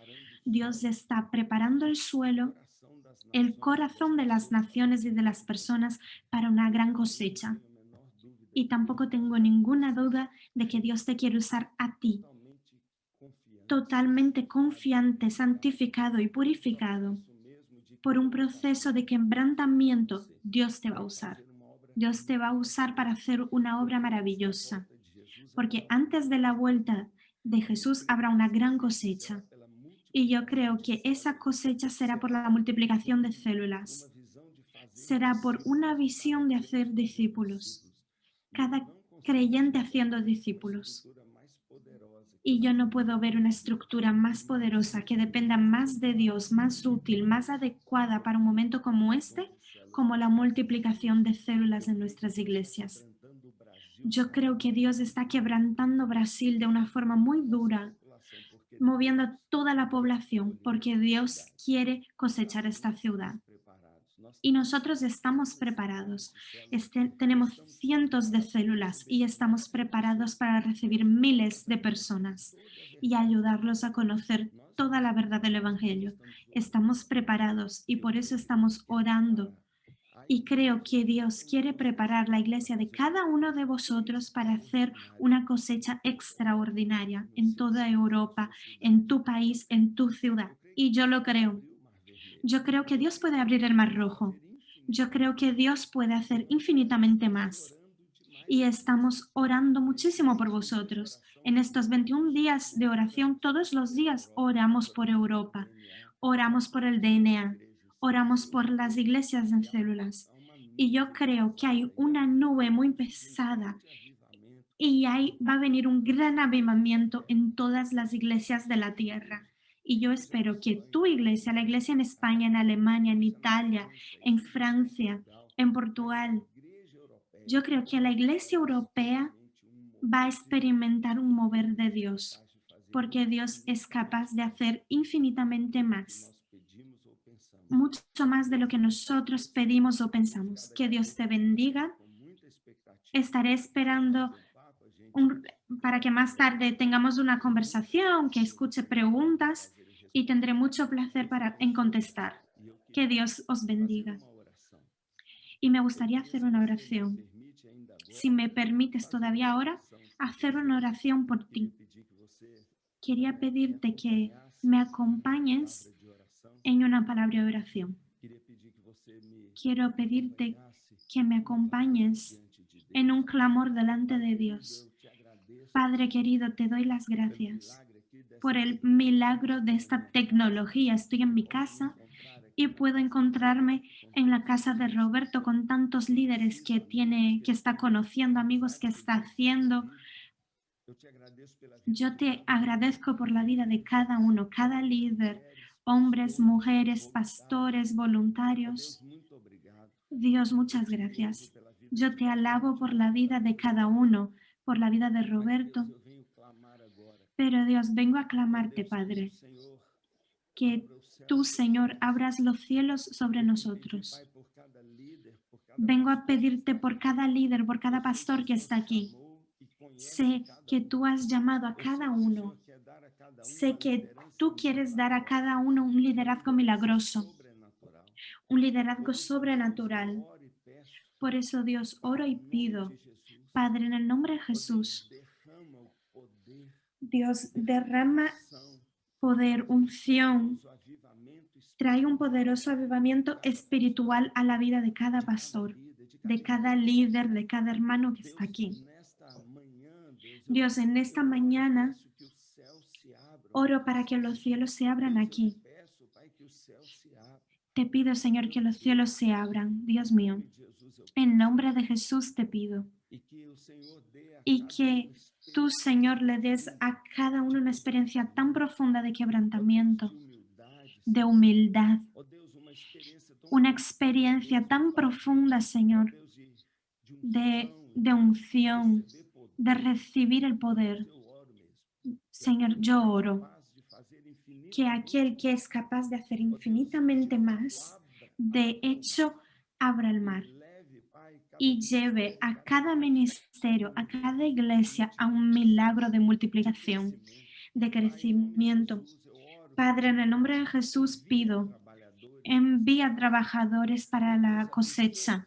Dios está preparando el suelo, coração das el nações, corazón de las naciones y de las personas para una gran cosecha. a menor dúvida, Y tampoco tengo ninguna duda de que Dios te quiere usar a ti, totalmente confiante, totalmente confiante, santificado y purificado. isso mesmo de Por un proceso de quebrantamiento, Dios te va a usar. fazer uma obra Dios te va a usar para hacer una obra maravillosa. de Jesus, Porque antes de la vuelta de Jesús habrá una gran cosecha. pela Y yo creo que esa cosecha será por la multiplicación de células. visão de fazer Será por una visión de hacer discípulos. Cada creyente haciendo discípulos. estrutura mais poderosa Y yo no puedo ver una estructura más poderosa que dependa más de Dios, más útil, más adecuada para un momento como este, como la multiplicación de células en nuestras iglesias. plantando o Brasil Yo creo que Dios está quebrantando Brasil de una forma muy dura, população, porque moviendo a toda la población, porque Dios quiere cosechar esta ciudad. preparados. Nós Y nosotros estamos preparados. Tenemos cientos de células y estamos preparados para recibir miles de personas y ayudarlos a conocer toda la verdad del Evangelio. Estamos preparados y por eso estamos orando. Y creo que Dios quiere preparar la iglesia de cada uno de vosotros para hacer una cosecha extraordinaria en toda Europa, en tu país, en tu ciudad. Y yo lo creo. Yo creo que Dios puede abrir el mar rojo. Yo creo que Dios puede hacer infinitamente más. Y estamos orando muchísimo por vosotros. En estos 21 días de oración, todos los días oramos por Europa. Oramos por el DNA. oramos por las iglesias en células. Y yo creo que hay una nube muy pesada y va a venir un gran avivamiento en todas las iglesias de la tierra. Y yo espero que tu iglesia, la iglesia en España, en Alemania, en Italia, en Francia, en Portugal, yo creo que la iglesia europea va a experimentar un mover de Dios, porque Dios es capaz de hacer infinitamente más, mucho más de lo que nosotros pedimos o pensamos. Que Dios te bendiga. Estaré esperando un- para que más tarde tengamos una conversación, que escuche preguntas y tendré mucho placer en contestar. Que Dios os bendiga. Y me gustaría hacer una oración. Si me permites todavía ahora, hacer una oración por ti. Quería pedirte que me acompañes en una palabra de oración. Quiero pedirte que me acompañes en un clamor delante de Dios. Padre querido, te doy las gracias por el milagro de esta tecnología. Estoy en mi casa y puedo encontrarme en la casa de Roberto con tantos líderes que está conociendo, amigos que está haciendo. Yo te agradezco por la vida de cada uno, cada líder, hombres, mujeres, pastores, voluntarios. Dios, muchas gracias. Yo te alabo por la vida de cada uno, por la vida de Roberto. Pero Dios, vengo a clamarte, Padre, que tú, Señor, abras los cielos sobre nosotros. Vengo a pedirte por cada líder, por cada pastor que está aquí. Sé que tú has llamado a cada uno. Sé que tú quieres dar a cada uno un liderazgo milagroso, un liderazgo sobrenatural. Por eso, Dios, oro y pido, Padre, en el nombre de Jesús, Dios, derrama poder, unción, trae un poderoso avivamiento espiritual a la vida de cada pastor, de cada líder, de cada hermano que está aquí. Dios, en esta mañana oro para que los cielos se abran aquí. Te pido, Señor, que los cielos se abran, Dios mío. En nombre de Jesús te pido. Y que tú, Señor, le des a cada uno una experiencia tan profunda de quebrantamiento, de humildad, una experiencia tan profunda, Señor, de unción, de recibir el poder. Señor, yo oro que aquel que es capaz de hacer infinitamente más, de hecho, abra el mar y lleve a cada ministerio, a cada iglesia, a un milagro de multiplicación, de crecimiento. Padre, en el nombre de Jesús pido, envía trabajadores para la cosecha.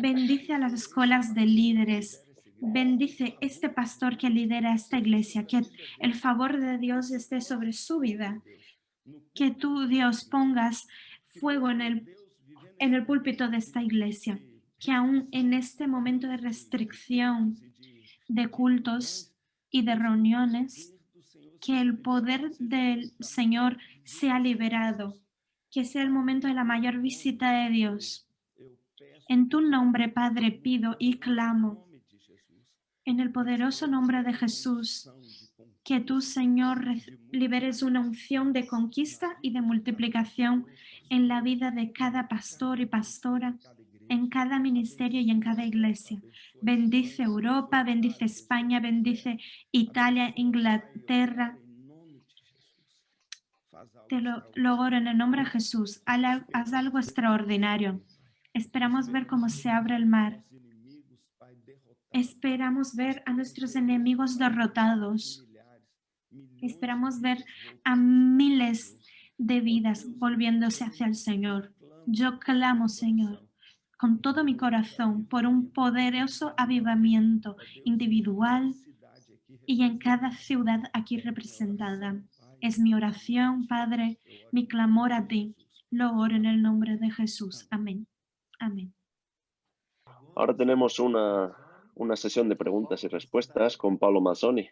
Bendice a las escuelas de líderes. Bendice este pastor que lidera esta iglesia, que el favor de Dios esté sobre su vida. Que tú, Dios, pongas fuego en el púlpito de esta iglesia. Que aún en este momento de restricción de cultos y de reuniones, que el poder del Señor sea liberado. Que sea el momento de la mayor visita de Dios. En tu nombre, Padre, pido y clamo, en el poderoso nombre de Jesús, que tú, Señor, liberes una unción de conquista y de multiplicación en la vida de cada pastor y pastora, en cada ministerio y en cada iglesia. Bendice Europa, bendice España, bendice Italia, Inglaterra. Te lo oro en el nombre de Jesús. Haz algo extraordinario. Esperamos ver cómo se abre el mar. Esperamos ver a nuestros enemigos derrotados. Esperamos ver a miles de vidas volviéndose hacia el Señor. Yo clamo, Señor, con todo mi corazón por un poderoso avivamiento individual y en cada ciudad aquí representada. Es mi oración, Padre, mi clamor a ti. Lo oro en el nombre de Jesús. Amén. Amén. Ahora tenemos una sesión de preguntas y respuestas con Paulo Mazzoni.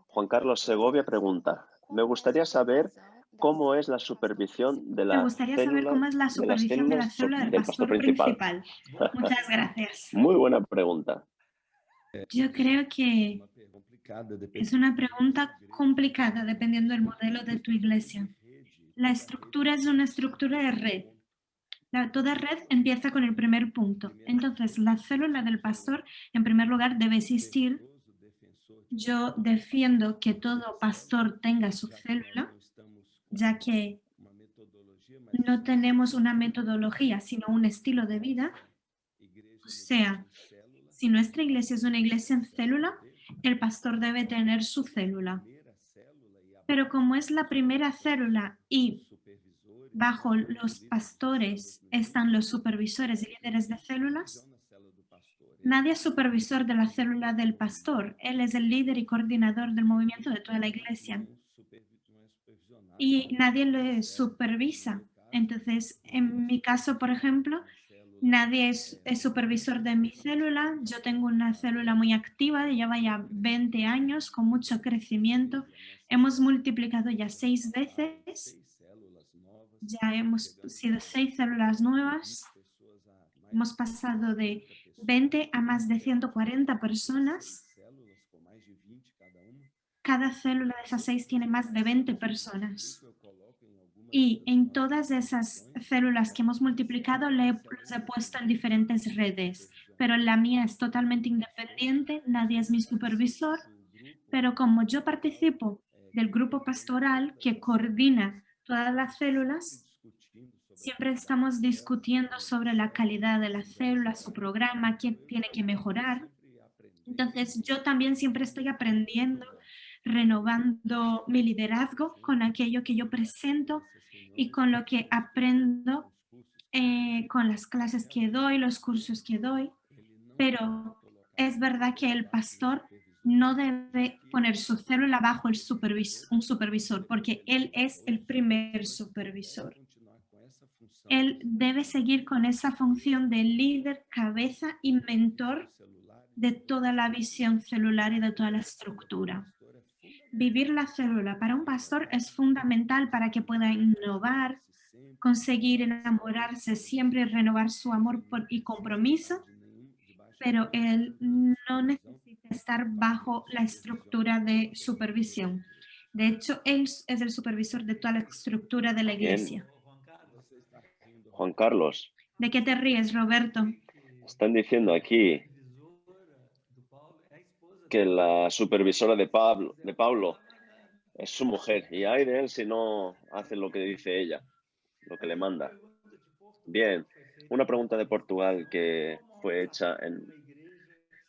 Juan Carlos Segovia pregunta, me gustaría saber ¿Cómo es la supervisión de Me la gustaría saber célula, cómo es la de las supervisión de la células célula del del pastor pastor principal? principal. Muchas gracias. Muy buena pregunta. Yo creo que Uma pergunta complicada, es dependendo una do modelo de pregunta igreja, complicada dependiendo del modelo de tu iglesia. La estructura es una estructura de red. Toda red empieza con el primer punto. Entonces, la célula del pastor, en primer lugar, debe existir. fervoroso defensor de Yo defiendo que todo pastor tenga su já que nós célula, não estamos com ya que uma metodologia, mas no tenemos una metodología, sino un estilo de vida. igreja O no sea, em célula, si nuestra iglesia es una iglesia en célula, el pastor debe tener su célula. primeira célula e Pero como es la primera célula y supervisores, bajo los pastores están los supervisores y líderes de células, na célula do pastor. nadie es supervisor de la célula del pastor. Él es el líder y coordinador del movimiento de toda la iglesia. Não é supervisionado. Y nadie le supervisa. Entonces, en mi caso, por ejemplo, nadie es supervisor de mi célula. Yo tengo una célula muy activa, lleva ya 20 años, con mucho crecimiento. Hemos multiplicado ya 6 veces, 6 células novas, ya hemos sido 6 células nuevas. pessoas a mais Hemos pasado de 20 a más de 140 personas. células com mais de 20 cada uma. Cada célula de esas 6 tiene más de 20 personas. Eu coloco em algumas Y en todas esas células que hemos multiplicado los he puesto en diferentes redes, pero la mía es totalmente independiente, nadie es mi supervisor, pero como yo participo del grupo pastoral que coordina todas las células, discutindo sobre siempre estamos discutiendo sobre la calidad de la célula, su programa, qué tiene que mejorar. sempre aprender Entonces yo también siempre estoy aprendiendo, renovando mi liderazgo con aquello que yo presento y con lo que aprendo con las clases que doy, los cursos que doy. Pero es verdad que el pastor no debe poner su célula bajo un supervisor, porque él es el primer supervisor. continuar com essa função Él debe seguir con esa función de líder, cabeza y mentor celular. de toda la visión celular y de toda la estructura. Pastor é fundamental Vivir la célula para un pastor es fundamental para que pueda innovar, sempre conseguir enamorarse siempre y renovar su amor y compromiso, de debaixo pero él no necesita estar bajo la estructura de supervisión. De hecho, él es el supervisor de toda la estructura de la Bien. iglesia. você está rindo. Juan Carlos, ¿De qué te ríes, Roberto? están diciendo aquí que la supervisora de Pablo es su mujer y ay de él si no hace lo que dice ella, lo que le manda. Bien, una pregunta de Portugal que fue hecha en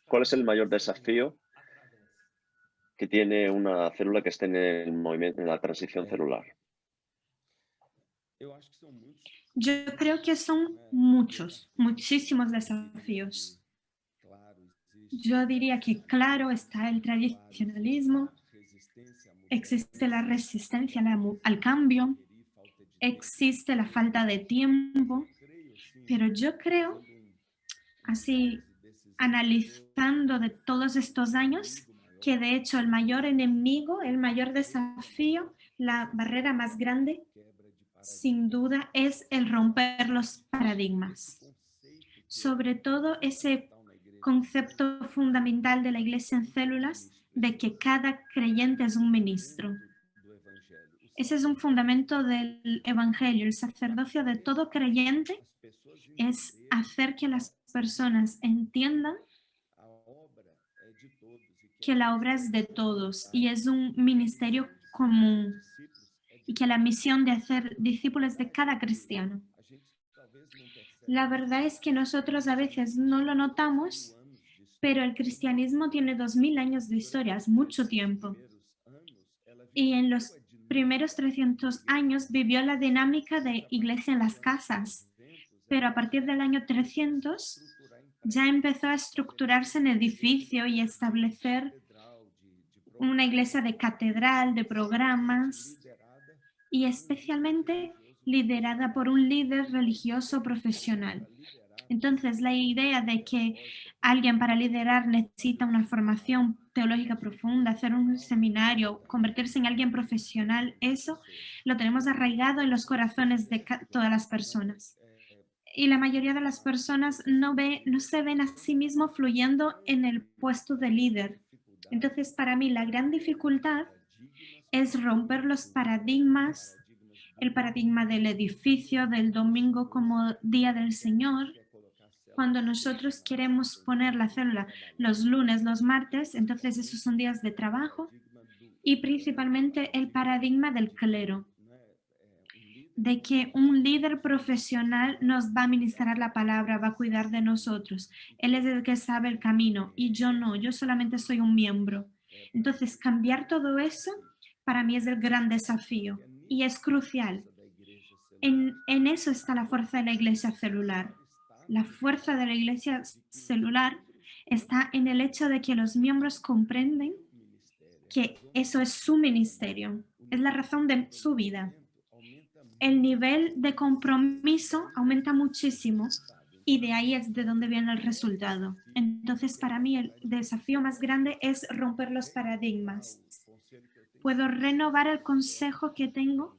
¿cuál es el mayor desafío que tiene una célula que esté en el movimiento, en la transición celular? Eu acho que são muitos. Yo creo que son muchos, muchísimos desafíos. Claro, existe Yo diría que, claro, está el tradicionalismo, resistência à mudança, existe la resistencia al cambio, falta de existe la falta de tiempo, creio assim, pero yo creo, así desses analizando de todos estos años, que de hecho el mayor enemigo, el mayor desafío, la barrera más grande, quebra de sin duda, es el romper los paradigmas. conceito Sobre todo ese tal na igreja concepto fundamental de la iglesia en células de que cada creyente es un ministro. do evangelho. Ese es un fundamento del evangelio. El sacerdocio de todo creyente As pessoas es entenderem hacer que las personas entiendan a obra é de todos e que la obra es de todos y es un ministerio común discípulos é de y que la misión de hacer discípulos de cada cristiano. a gente talvez não percebe La verdad es que nosotros a veces no lo notamos, anos de pero el cristianismo tiene 2000 años de historia, es mucho tiempo. primeiros anos ela Y en los viveu a dinâmica primeros 300 años vivió la dinámica de iglesia en las casas, pero a partir del año 300 estruturar em ya empezó a estructurarse en edificio y establecer catedral de una iglesia de catedral, de programas liderada y especialmente liderada por un líder religioso profesional. Entonces, la idea de que alguien para liderar necesita una formación teológica profunda, hacer un seminario, convertirse en alguien profesional, eso lo tenemos arraigado en los corazones de todas las personas. Y la mayoría de las personas no se ven a sí mismos fluyendo en el puesto de líder. Entonces, para mí, la gran dificultad es romper los paradigmas, el paradigma del edificio, del domingo como día del Señor. Cuando nosotros queremos poner la célula los lunes, los martes, entonces esos son días de trabajo y principalmente el paradigma del clero, de que un líder profesional nos va a ministrar la palabra, va a cuidar de nosotros. Él es el que sabe el camino y yo no, yo solamente soy un miembro. Entonces, cambiar todo eso para mí es el gran desafío y es crucial. En eso está la fuerza de la iglesia celular. La fuerza de la iglesia celular está en el hecho de que los miembros comprenden que eso es su ministerio, es la razón de su vida. El nivel de compromiso aumenta muchísimo y de ahí es de donde viene el resultado. Entonces, para mí el desafío más grande es romper los paradigmas. Puedo renovar el consejo que tengo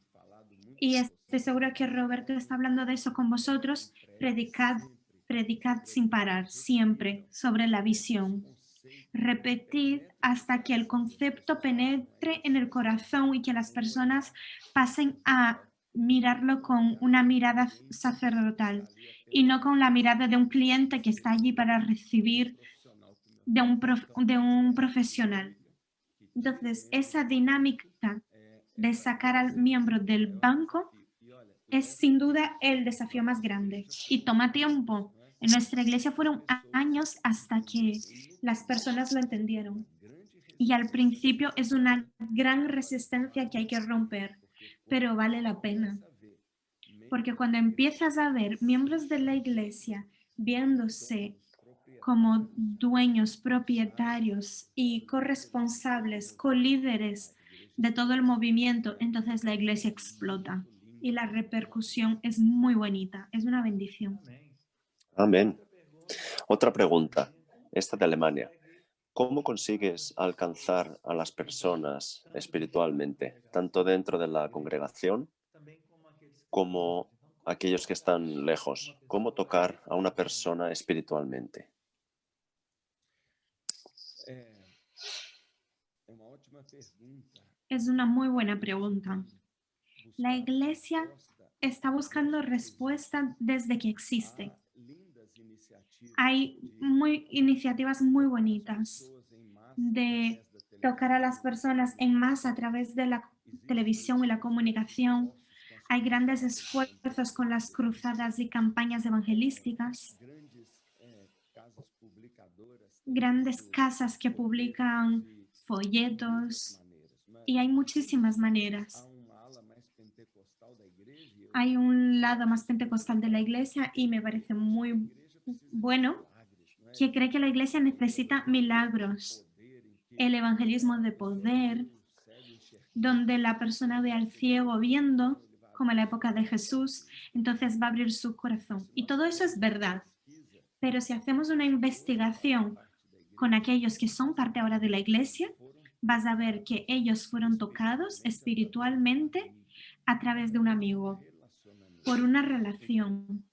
y estoy seguro que Roberto está hablando de eso con vosotros. Predicad, predicad sin parar, siempre sobre la visión. Repetid hasta que el concepto penetre en el corazón y que las personas pasen a mirarlo con una mirada sacerdotal y no con la mirada de un cliente que está allí para recibir de un profesional. Entonces, esa dinámica de sacar al miembro del banco es sin duda el desafío más grande y toma tiempo. En nuestra iglesia fueron años hasta que las personas lo entendieron. Y al principio es una gran resistencia que hay que romper, pero vale la pena. Porque cuando empiezas a ver miembros de la iglesia viéndose como dueños, propietarios y corresponsables, colíderes de todo el movimiento, entonces la iglesia explota y la repercusión es muy bonita, es una bendición. Amén. Otra pregunta, esta de Alemania. ¿Cómo consigues alcanzar a las personas espiritualmente, tanto dentro de la congregación como aquellos que están lejos? ¿Cómo tocar a una persona espiritualmente? Es una muy buena pregunta. La iglesia está buscando respuesta desde que existe. Hay iniciativas muy bonitas de tocar a las personas en masa a través de la televisión y la comunicación. Hay grandes esfuerzos con las cruzadas y campañas evangelísticas, grandes casas que publican folletos y hay muchísimas maneras. Hay un lado más pentecostal de la iglesia y me parece muy bueno que cree que la iglesia necesita milagros, el evangelismo de poder, donde la persona ve al ciego viendo, como en la época de Jesús, entonces va a abrir su corazón. Y todo eso es verdad. Pero si hacemos una investigación con aquellos que son parte ahora de la iglesia, vas a ver que ellos fueron tocados espiritualmente a través de un amigo, por una relación.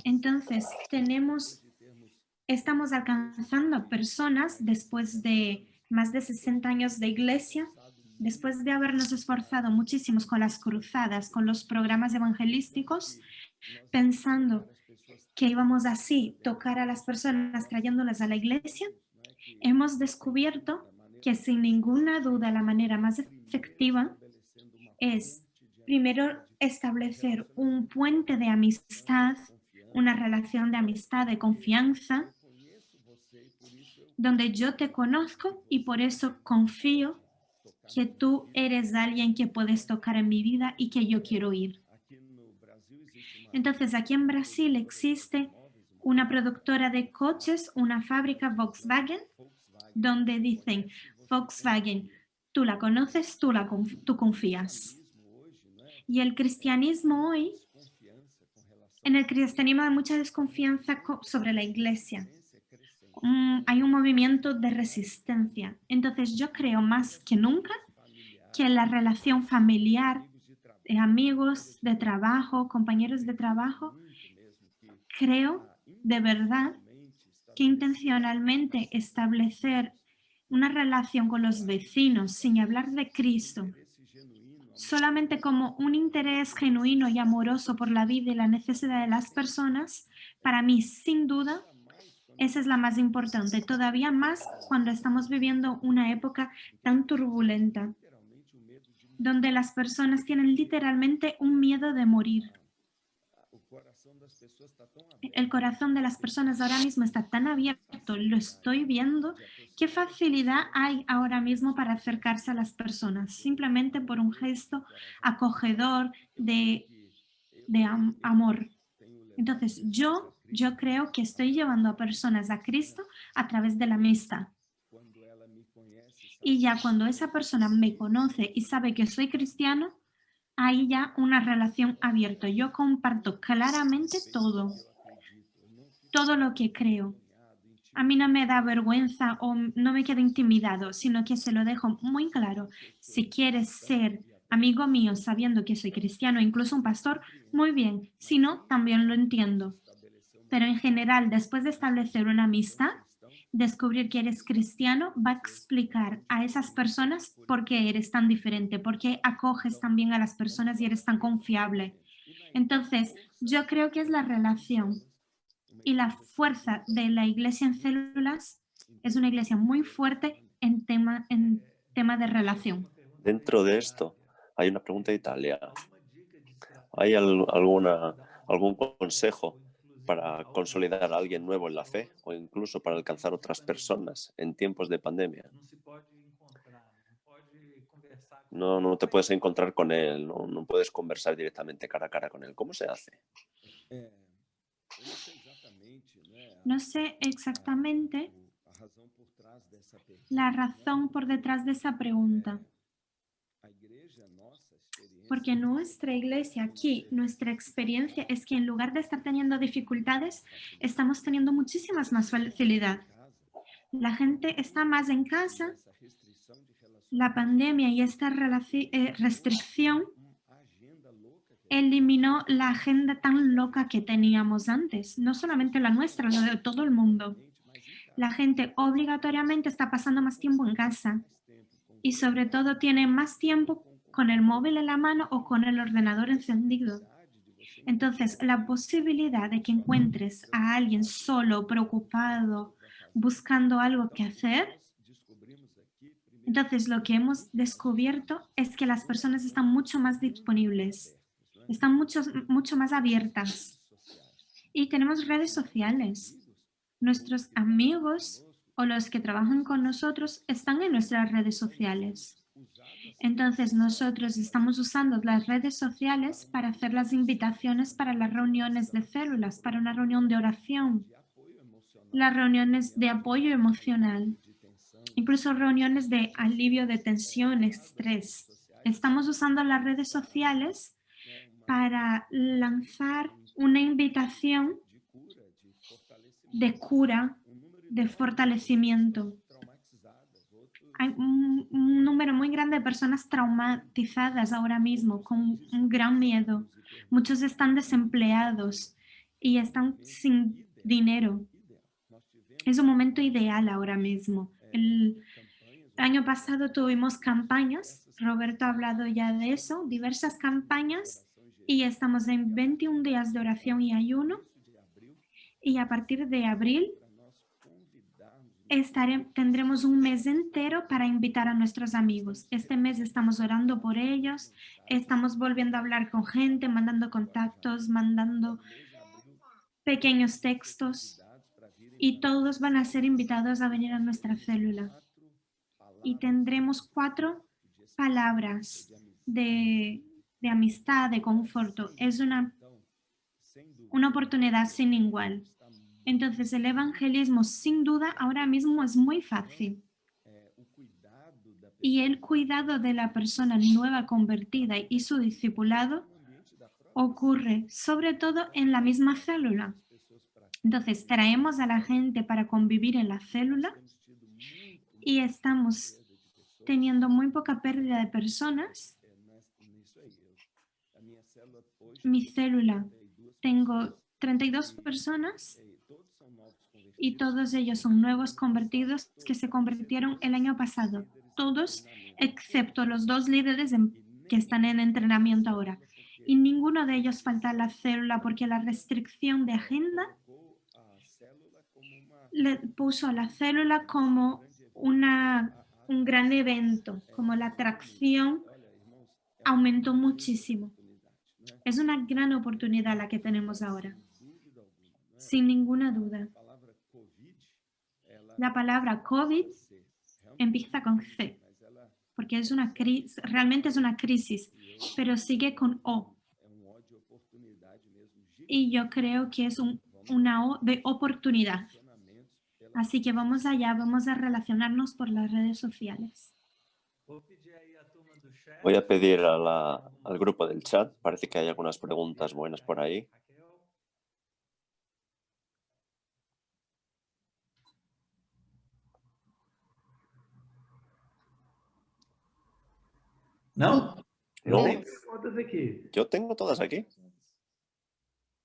Entonces, estamos alcanzando personas después de más de 60 años de iglesia, después de habernos esforzado muchísimos con las cruzadas, con los programas evangelísticos, pensando que íbamos así tocar a las personas trayéndolas a la iglesia, hemos descubierto que sin ninguna duda la manera más efectiva es primero establecer un puente de amistad, una relación de amistad, de confianza, donde yo te conozco y por eso confío que tú eres alguien que puedes tocar en mi vida y que yo quiero ir. Entonces, aquí en Brasil existe una productora de coches, una fábrica Volkswagen, donde dicen, Volkswagen, tú la conoces, tú confías. Y el cristianismo hoy En el cristianismo hay mucha desconfianza sobre la iglesia. resistência crescente. Hay un movimiento de resistencia. Entonces yo creo más que nunca Familiar, que la relación familiar, amigos de trabalho. amigos de trabajo, compañeros de trabajo, Muito mesmo que creo de verdad intencionalmente que intencionalmente establecer una relación con los vecinos sin hablar de Cristo, interesse genuíno, amor, solamente como un interés genuino y amoroso por la vida y la necesidad de las personas, para mí, sin duda, ainda mais quando esa es la más importante, todavía más cuando estamos viviendo una época tan turbulenta, literalmente o medo de morrer. donde las personas tienen literalmente un miedo de morir. O coração das pessoas está tão El aberto corazón de las personas ahora mismo está tan abierto, lo estoy viendo. Qué facilidad hay ahora mismo para acercarse a las personas, simplemente por un gesto acogedor de amor. tenho levado Entonces, pessoas a yo Cristo creo que estoy llevando a personas a Cristo a través de la amistad. quando ela me conhece, Y sabe ya cuando esa persona me conoce y sabe que soy cristiano, hay ya una relación abierta. Yo comparto claramente todo, que eu acredito. Eu não fico todo lo que creo. envergonhado, A mí no me da intimidado. vergüenza o no me quedo intimidado, sino que se lo dejo muy claro. Si quieres ser amigo mío sabiendo que soy cristiano, incluso un pastor, muy bien. Si no, también lo entiendo. Estabelecer uma Pero en general, después de establecer una amistad, cristão, descubrir que eres cristiano va a explicar a esas personas por qué eres tan diferente, por qué acoges tan bien a las personas y eres tan confiable. e Entonces, yo creo que es la relación y la fuerza de la iglesia en células es una iglesia muy fuerte en tema de relación. Dentro de esto hay una pregunta de Italia. ¿Hay algún consejo para consolidar a alguien nuevo en la fe o incluso para alcanzar otras personas en tiempos de pandemia? No te puedes encontrar con él, no puedes conversar directamente cara a cara con él. ¿Cómo se hace? eu não sei exatamente, né, No sé exactamente a razão por trás dessa pergunta, la razón por detrás de esa pregunta, a igreja, nossa experiência, porque nuestra iglesia aquí, nuestra experiencia es que en lugar de estar teniendo dificultades, estamos teniendo muchísimas más facilidad. casa, La gente está más en casa, essa restrição de relacionamento, la pandemia y esta restricción agenda louca que eliminó la agenda tan loca que teníamos antes, no solamente la nuestra, la de todo el mundo. gente, mas em casa, La gente obligatoriamente está pasando más tiempo en casa mais tempo com y sobre todo tiene más tiempo con el móvil en la mano o con el ordenador encendido. de você Entonces, la posibilidad de que encuentres a alguien solo, preocupado, buscando algo que hacer, nós descobrimos aqui primeiro entonces lo que hemos descubierto es que las personas están mucho más disponibles, están mucho más abiertas. sociais. Y tenemos redes sociales. Nuestros amigos o los que trabajan con nosotros están en nuestras redes sociales. Entonces nosotros estamos usando las redes sociales para hacer las invitaciones para las reuniones de células, para una reunión de oración, De apoio emocional, las reuniones de apoyo emocional, de tensão, incluso reuniones de alivio de tensión, estrés. Estamos usando las redes sociales né, uma para lanzar una invitación de cura, de fortalecimento, de fortalecimiento. traumatizadas, outros Hay un número muy grande de personas traumatizadas ahora mismo, con un gran miedo. Muchos están desempleados y están sin dinero. ideal. Nós tivemos Es un momento ideal ahora mismo. El campanhas año pasado tuvimos campañas, Roberto ha hablado ya de eso, diversas campañas, y estamos en 21 días de oración y ayuno, de abril y a partir de abril para nós convidarmos tendremos un mes entero para invitar a nuestros amigos. Este mes estamos orando por ellos, estamos volviendo a hablar con gente, mandando contactos, mandando pequeños textos, dados para virem y todos van a ser invitados a venir a nuestra célula. Y tendremos 4 palabras de amistad, de conforto. Es una oportunidad sin igual. Entonces el evangelismo sin duda ahora mismo es muy fácil. o cuidado da Y el cuidado de la persona nueva convertida y su discipulado ambiente da própria ocurre sobre todo en la misma célula. Entonces, traemos a la gente para convivir en la célula y estamos teniendo muy poca pérdida de personas. Mi célula, tengo 32 personas y todos ellos son nuevos convertidos que se convirtieron el año pasado. Todos, excepto los 2 líderes que están en entrenamiento ahora. Y ninguno de ellos falta a la célula porque la restricción de agenda le puso a la célula como un gran evento, como la atracción aumentó muchísimo. Es una gran oportunidad la que tenemos ahora, sin ninguna duda. La palabra COVID empieza con C, porque es una crisis, realmente es una crisis, pero sigue con O. Y yo creo que es una O de oportunidad. Así que vamos allá, vamos a relacionarnos por las redes sociales. Voy a pedir al grupo del chat, parece que hay algunas preguntas buenas por ahí. Não? Eu No, tenho perguntas aqui. yo tengo todas aquí.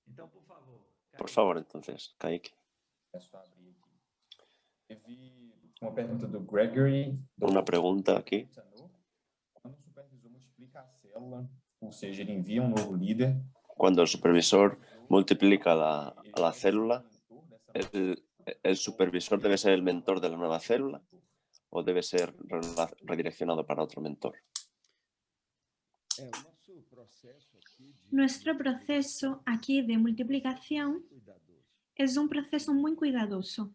Então, por favor. Por favor, entonces, Kaique. Teve uma pergunta do Gregory. Una pregunta aquí. Quando o supervisor multiplica a célula, ou seja, ele envia um novo líder. Cuando el supervisor multiplica a la célula, ¿el supervisor debe ser el mentor de la nueva célula o debe ser redireccionado para otro mentor? Nuestro proceso aquí de multiplicación es un proceso muy cuidadoso.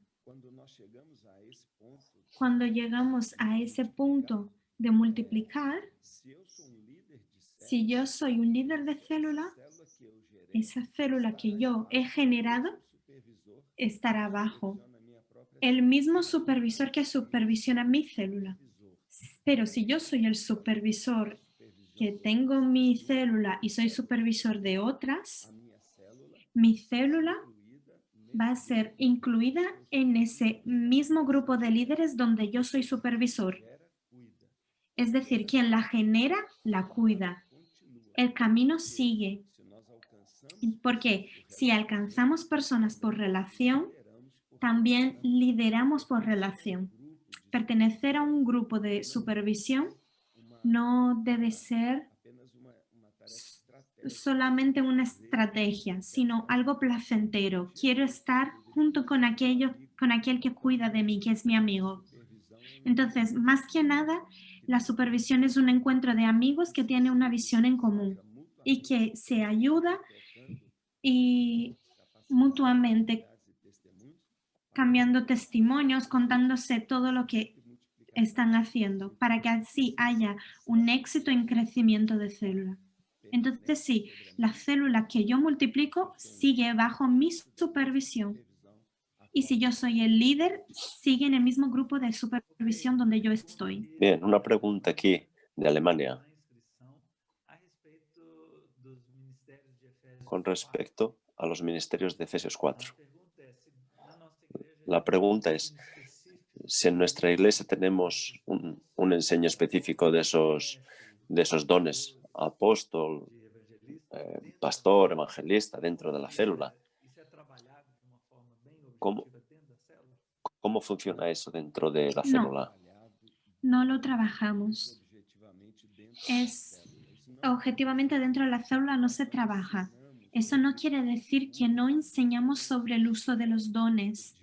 Cuando llegamos a ese punto de multiplicar, si yo soy un líder de célula, esa célula que yo he generado estará bajo el mismo supervisor que supervisiona mi célula. Pero si yo soy el supervisor que tengo mi célula y soy supervisor de otras, mi célula va a ser incluida en ese mismo grupo de líderes donde yo soy supervisor. Es decir, quien la genera, la cuida. El camino sigue. Porque si alcanzamos personas por relación, también lideramos por relación. Pertenecer a un grupo de supervisión no debe ser solamente una estrategia, sino algo placentero. Quiero estar junto con aquel que cuida de mí, que es mi amigo. Entonces, más que nada, la supervisión es un encuentro de amigos que tienen una visión en común y que se ayuda y mutuamente cambiando testimonios, contándose todo lo que están haciendo para que así haya un éxito en crecimiento de célula. Entonces, sí, la célula que yo multiplico sigue bajo mi supervisión. Y si yo soy el líder, sigue en el mismo grupo de supervisión donde yo estoy. Bien, una pregunta aquí de Alemania con respecto a los ministerios de Efesios 4. La pregunta es si en nuestra iglesia tenemos un enseño específico de esos dones, apóstol, pastor, evangelista dentro de la célula. ¿Cómo funciona eso dentro de la célula? No lo trabajamos. Objetivamente dentro de la célula no se trabaja. Eso no quiere decir que no enseñamos sobre el uso de los dones,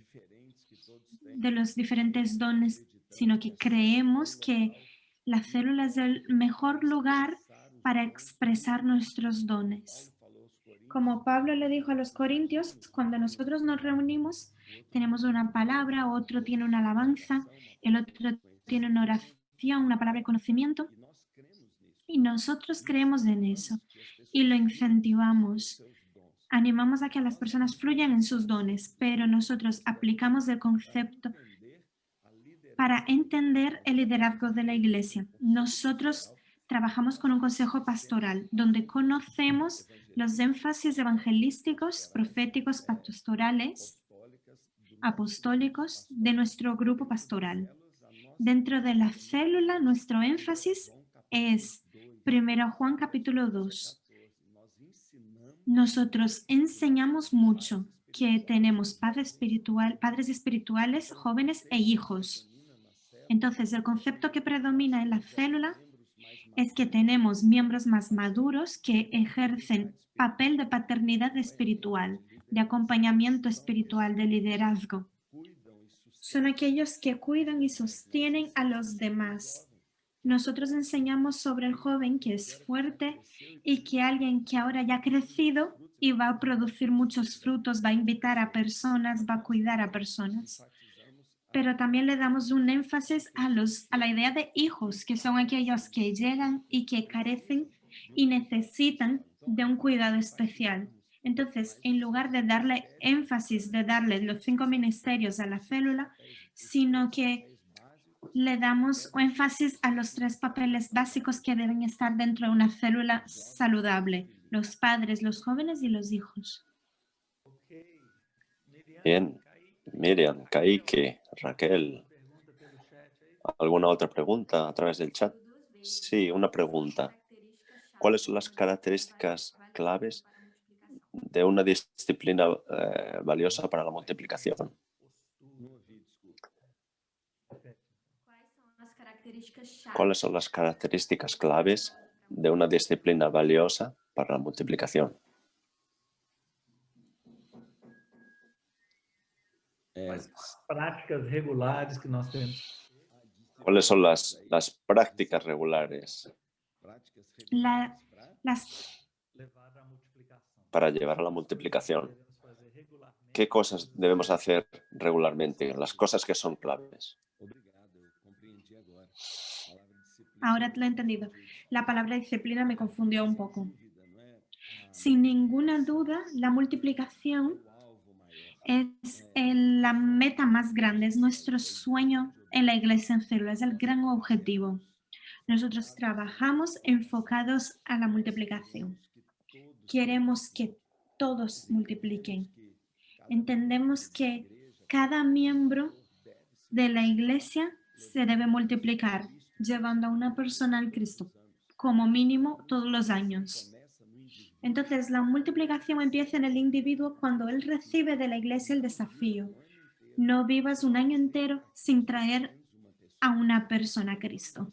de los diferentes dones, sino que creemos que la célula es el mejor lugar para expresar nuestros dones. Como Pablo le dijo a los corintios, cuando nosotros nos reunimos, tenemos una palabra, otro tiene una alabanza, el otro tiene una oración, una palabra de conocimiento, y nosotros creemos en eso y lo incentivamos. Animamos a que las personas fluyan en sus dones, pero nosotros aplicamos el concepto para entender el liderazgo de la iglesia. Nosotros trabajamos con un consejo pastoral donde conocemos los énfasis evangelísticos, proféticos, pastorales, apostólicos de nuestro grupo pastoral. Dentro de la célula, nuestro énfasis es 1 Juan capítulo 2. Nosotros enseñamos mucho que tenemos padres espirituales, jóvenes e hijos. Entonces, el concepto que predomina en la célula es que tenemos miembros más maduros que ejercen papel de paternidad espiritual, de acompañamiento espiritual, de liderazgo. Son aquellos que cuidan y sostienen a los demás. Nosotros enseñamos sobre el joven que es fuerte y que alguien que ahora ya ha crecido y va a producir muchos frutos, va a invitar a personas, va a cuidar a personas. Pero también le damos un énfasis a la idea de hijos, que son aquellos que llegan y que carecen y necesitan de un cuidado especial. Entonces, en lugar de darle énfasis, de darle los 5 ministerios a la célula, sino que le damos énfasis a los 3 papeles básicos que deben estar dentro de una célula saludable: los padres, los jóvenes y los hijos. Bien. Miriam, Kaique, Raquel, ¿alguna otra pregunta a través del chat? Sí, una pregunta. ¿Cuáles son las características claves de una disciplina valiosa para la multiplicación? ¿Cuáles son las características claves de una disciplina valiosa para la multiplicación? Quais são as práticas regulares que nós temos? ¿Cuáles son las prácticas regulares Las Levar à multiplicação. para llevar a la multiplicación? Devemos fazer regularmente. ¿Qué cosas debemos hacer regularmente? Las cosas que son claves. Ahora te lo he entendido. La palabra disciplina me confundió un poco. Sin ninguna duda, la multiplicación es la meta más grande, es nuestro sueño en la iglesia en célula, es el gran objetivo. Nosotros trabajamos enfocados a la multiplicación. Queremos que todos multipliquen. Entendemos que cada miembro de la iglesia se debe multiplicar, llevando a una persona al Cristo, como mínimo todos los años. Entonces, la multiplicación empieza en el individuo cuando él recibe de la iglesia el desafío: no vivas un año entero sin traer a una persona a Cristo.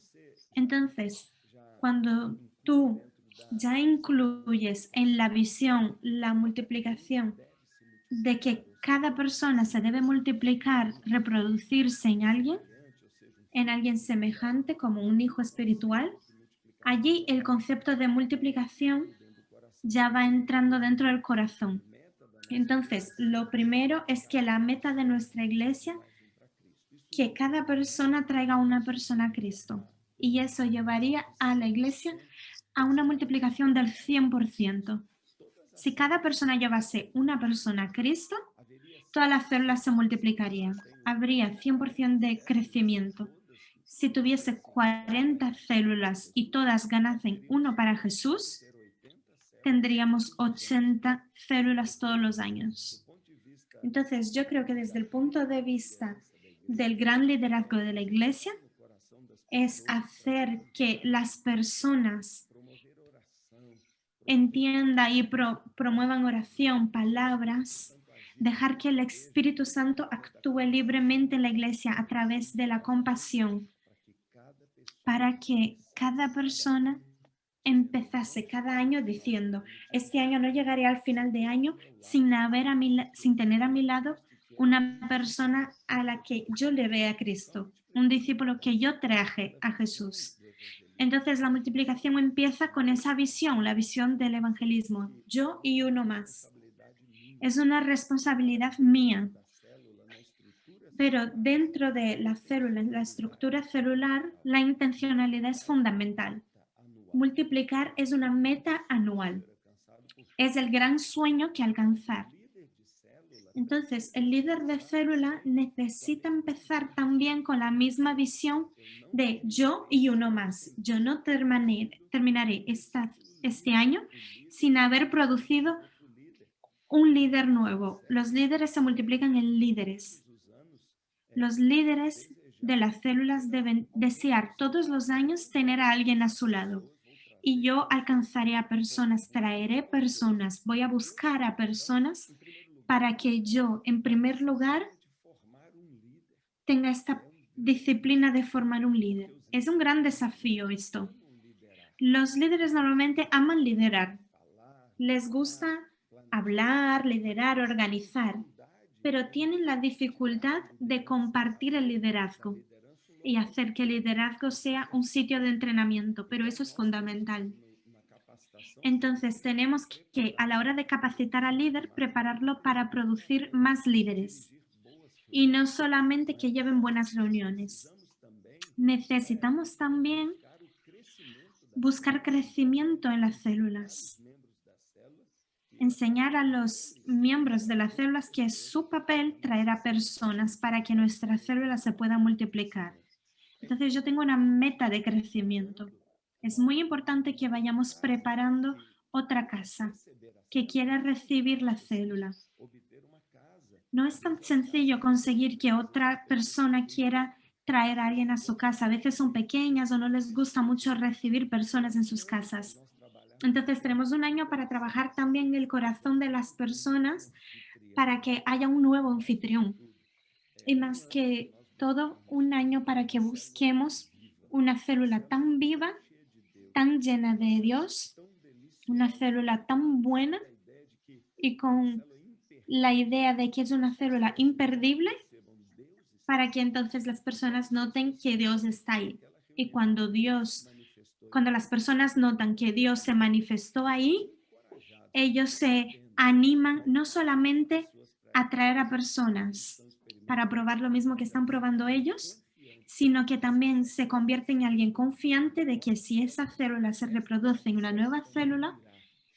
Entonces, cuando tú ya incluyes en la visión la multiplicación de que cada persona se debe multiplicar, reproducirse en alguien semejante como un hijo espiritual, allí el concepto de multiplicación ya va entrando dentro del corazón. Entonces, lo primero es que la meta de nuestra iglesia, que cada persona traiga una persona a Cristo. Y eso llevaría a la iglesia a una multiplicación del 100%. Si cada persona llevase una persona a Cristo, todas las células se multiplicarían. Habría 100% de crecimiento. Si tuviese 40 células y todas ganasen uno para Jesús, tendríamos 80 células todos los años. Entonces, yo creo que desde el punto de vista del gran liderazgo de la iglesia, es hacer que las personas entiendan y promuevan oración, palabras, dejar que el Espíritu Santo actúe libremente en la iglesia a través de la compasión, para que cada persona empezase cada año diciendo: este año no llegaré al final de año sin tener a mi lado una persona a la que yo le vea a Cristo, un discípulo que yo traje a Jesús. Entonces la multiplicación empieza con esa visión, la visión del evangelismo: yo y uno más. Es una responsabilidad mía. Pero dentro de la célula, la estructura celular, la intencionalidad es fundamental. Multiplicar es una meta anual. Es el gran sueño que alcanzar. Entonces, el líder de célula necesita empezar también con la misma visión de yo y uno más. Yo no terminaré este año sin haber producido un líder nuevo. Los líderes se multiplican en líderes. Los líderes de las células deben desear todos los años tener a alguien a su lado. Y yo alcanzaré a personas, traeré personas, voy a buscar a personas para que yo, en primer lugar, tenga esta disciplina de formar un líder. Es un gran desafío esto. Los líderes normalmente aman liderar. Les gusta hablar, liderar, organizar, pero tienen la dificultad de compartir el liderazgo y hacer que el liderazgo sea un sitio de entrenamiento, pero eso es fundamental. Entonces, tenemos que, a la hora de capacitar al líder, prepararlo para producir más líderes y no solamente que lleven buenas reuniones. Necesitamos también buscar crecimiento en las células. Enseñar a los miembros de las células que es su papel traer a personas para que nuestra célula se pueda multiplicar. Entonces yo tengo una meta de crecimiento. Es muy importante que vayamos preparando otra casa que quiera recibir la célula. No es tan sencillo conseguir que otra persona quiera traer a alguien a su casa. A veces son pequeñas o no les gusta mucho recibir personas en sus casas. Entonces tenemos un año para trabajar también el corazón de las personas para que haya un nuevo anfitrión. Y más que todo, un año para que busquemos una célula tan viva, tan llena de Dios, una célula tan buena y con la idea de que es una célula imperdible para que entonces las personas noten que Dios está ahí. Y cuando las personas notan que Dios se manifestó ahí, ellos se animan no solamente a traer a personas para probar lo mismo que están probando ellos, sino que también se convierte en alguien confiante de que si esa célula se reproduce en una nueva célula,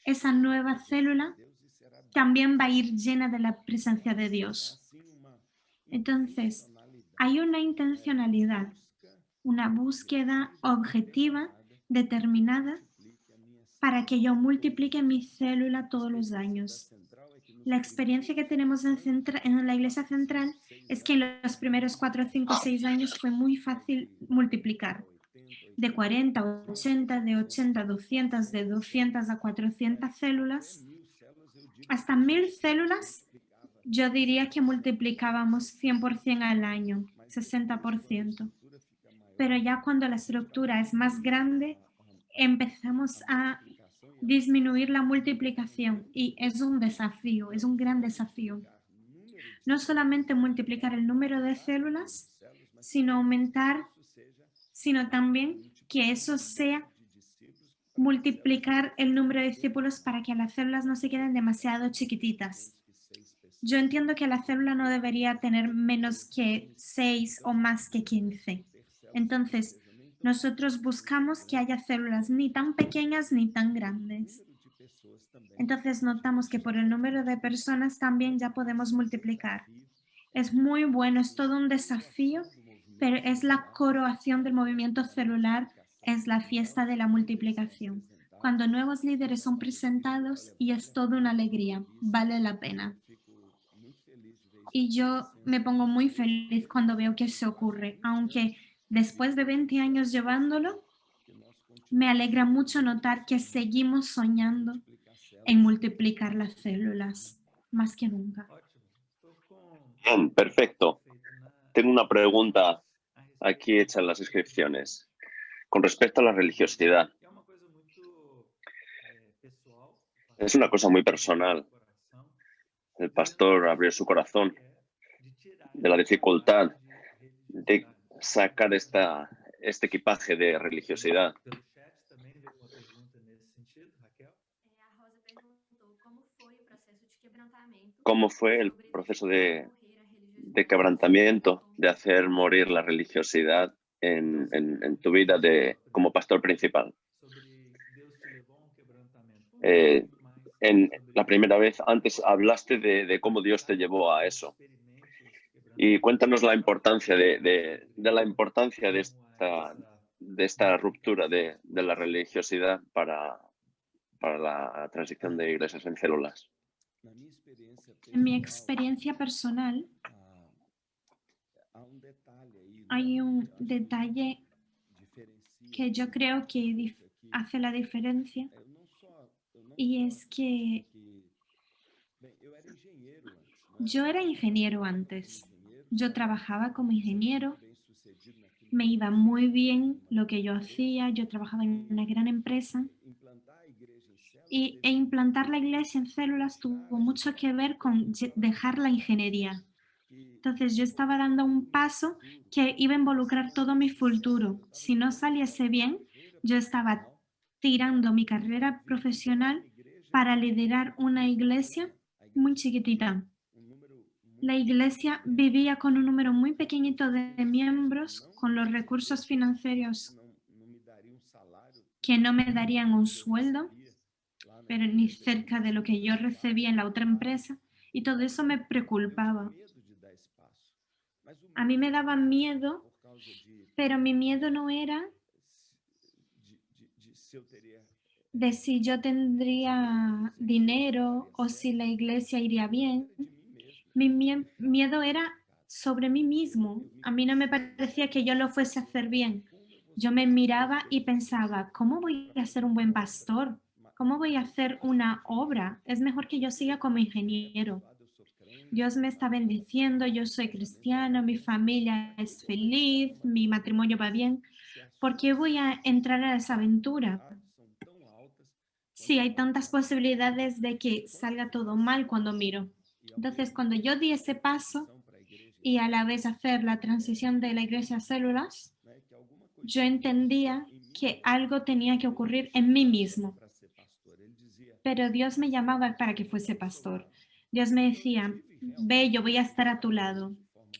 esa nueva célula también va a ir llena de la presencia de Dios. Entonces, hay una intencionalidad, una búsqueda objetiva, determinada, para que yo multiplique mi célula todos los años. La experiencia que tenemos en la iglesia central es que en los primeros 4, 5, 6 años fue muy fácil multiplicar. De 40 a 80, de 80 a 200, de 200 a 400 células, hasta 1000 células, yo diría que multiplicábamos 100% al año, 60%. Pero ya cuando la estructura es más grande, empezamos a disminuir la multiplicación y es un desafío, es un gran desafío. No solamente multiplicar el número de células, sino también que eso sea multiplicar el número de discípulos para que las células no se queden demasiado chiquititas. Yo entiendo que la célula no debería tener menos que 6 o más que 15. Entonces, nosotros buscamos que haya células ni tan pequeñas ni tan grandes. Entonces, notamos que por el número de personas también ya podemos multiplicar. Es muy bueno, es todo un desafío, pero es la coronación del movimiento celular, es la fiesta de la multiplicación. Cuando nuevos líderes son presentados y es toda una alegría, vale la pena. Y yo me pongo muy feliz cuando veo que eso ocurre, aunque después de 20 años llevándolo, me alegra mucho notar que seguimos soñando en multiplicar las células, más que nunca. Bien, perfecto. Tengo una pregunta aquí hecha en las inscripciones con respecto a la religiosidad. Es una cosa muy personal. El pastor abrió su corazón de la dificultad de sacar este equipaje de religiosidad. ¿Cómo fue el proceso de quebrantamiento, de hacer morir la religiosidad en tu vida como pastor principal? Eh, en la primera vez, antes hablaste de cómo Dios te llevó a eso. Y cuéntanos la importancia de la importancia de esta ruptura de la religiosidad para la transición de iglesias en células. Na minha experiência En mi pessoal, experiencia personal, ah, há detalhe aí, hay né? un Eu acho detalle diferencia que yo creo que que hace la diferencia, eu não y só es que bem, eu era engenheiro antes, né? yo era ingeniero Como antes. engenheiro, Yo trabajaba como ingeniero, bem sucedido naquilo me que iba muy bien lo que yo hacía, yo trabajaba en una gran empresa implantar a igreja em células e implantar la iglesia en células tuvo mucho que ver con dejar la ingeniería. que Entonces yo estaba dando un paso que iba a involucrar todo mi futuro. Si no saliese bien, yo estaba tirando mi carrera profesional para liderar una iglesia muy chiquitita. número La iglesia vivía con un número muy pequeñito de miembros, con los recursos financieros não me daria salário que no me darían un sueldo, lá na pero ni cerca de lo que yo recibía en la otra empresa, y todo eso me preocupaba. medo de dar espaço. Mas o A mí me daba miedo, por causa pero mi miedo no era de se eu teria de si yo tendría dinero o si la iglesia iría bien. de mim mesmo. Mi miedo era sobre mí mismo. A mí no me parecía que yo lo fuese a hacer bien. Yo me miraba y pensaba, ¿cómo voy a ser un buen pastor? ¿Cómo voy a hacer una obra? Es mejor que yo siga como ingeniero. Eu sou crente, Dios me está bendiciendo, yo soy cristiano, mi familia es feliz, mi matrimonio va bien. ¿Por qué voy a entrar a esa aventura? são tão altas Sí, hay tantas posibilidades de que salga todo mal cuando miro. Entonces, cuando yo di ese paso para a igreja, y a la vez hacer la transición de la iglesia a células, né, que alguma coisa yo entendía que algo tenía que ocurrir en mí mismo. para ser pastor. Ele dizia: Pero Dios me llamaba para que fuese pastor. Dios me decía, ve, yo voy a estar a tu lado.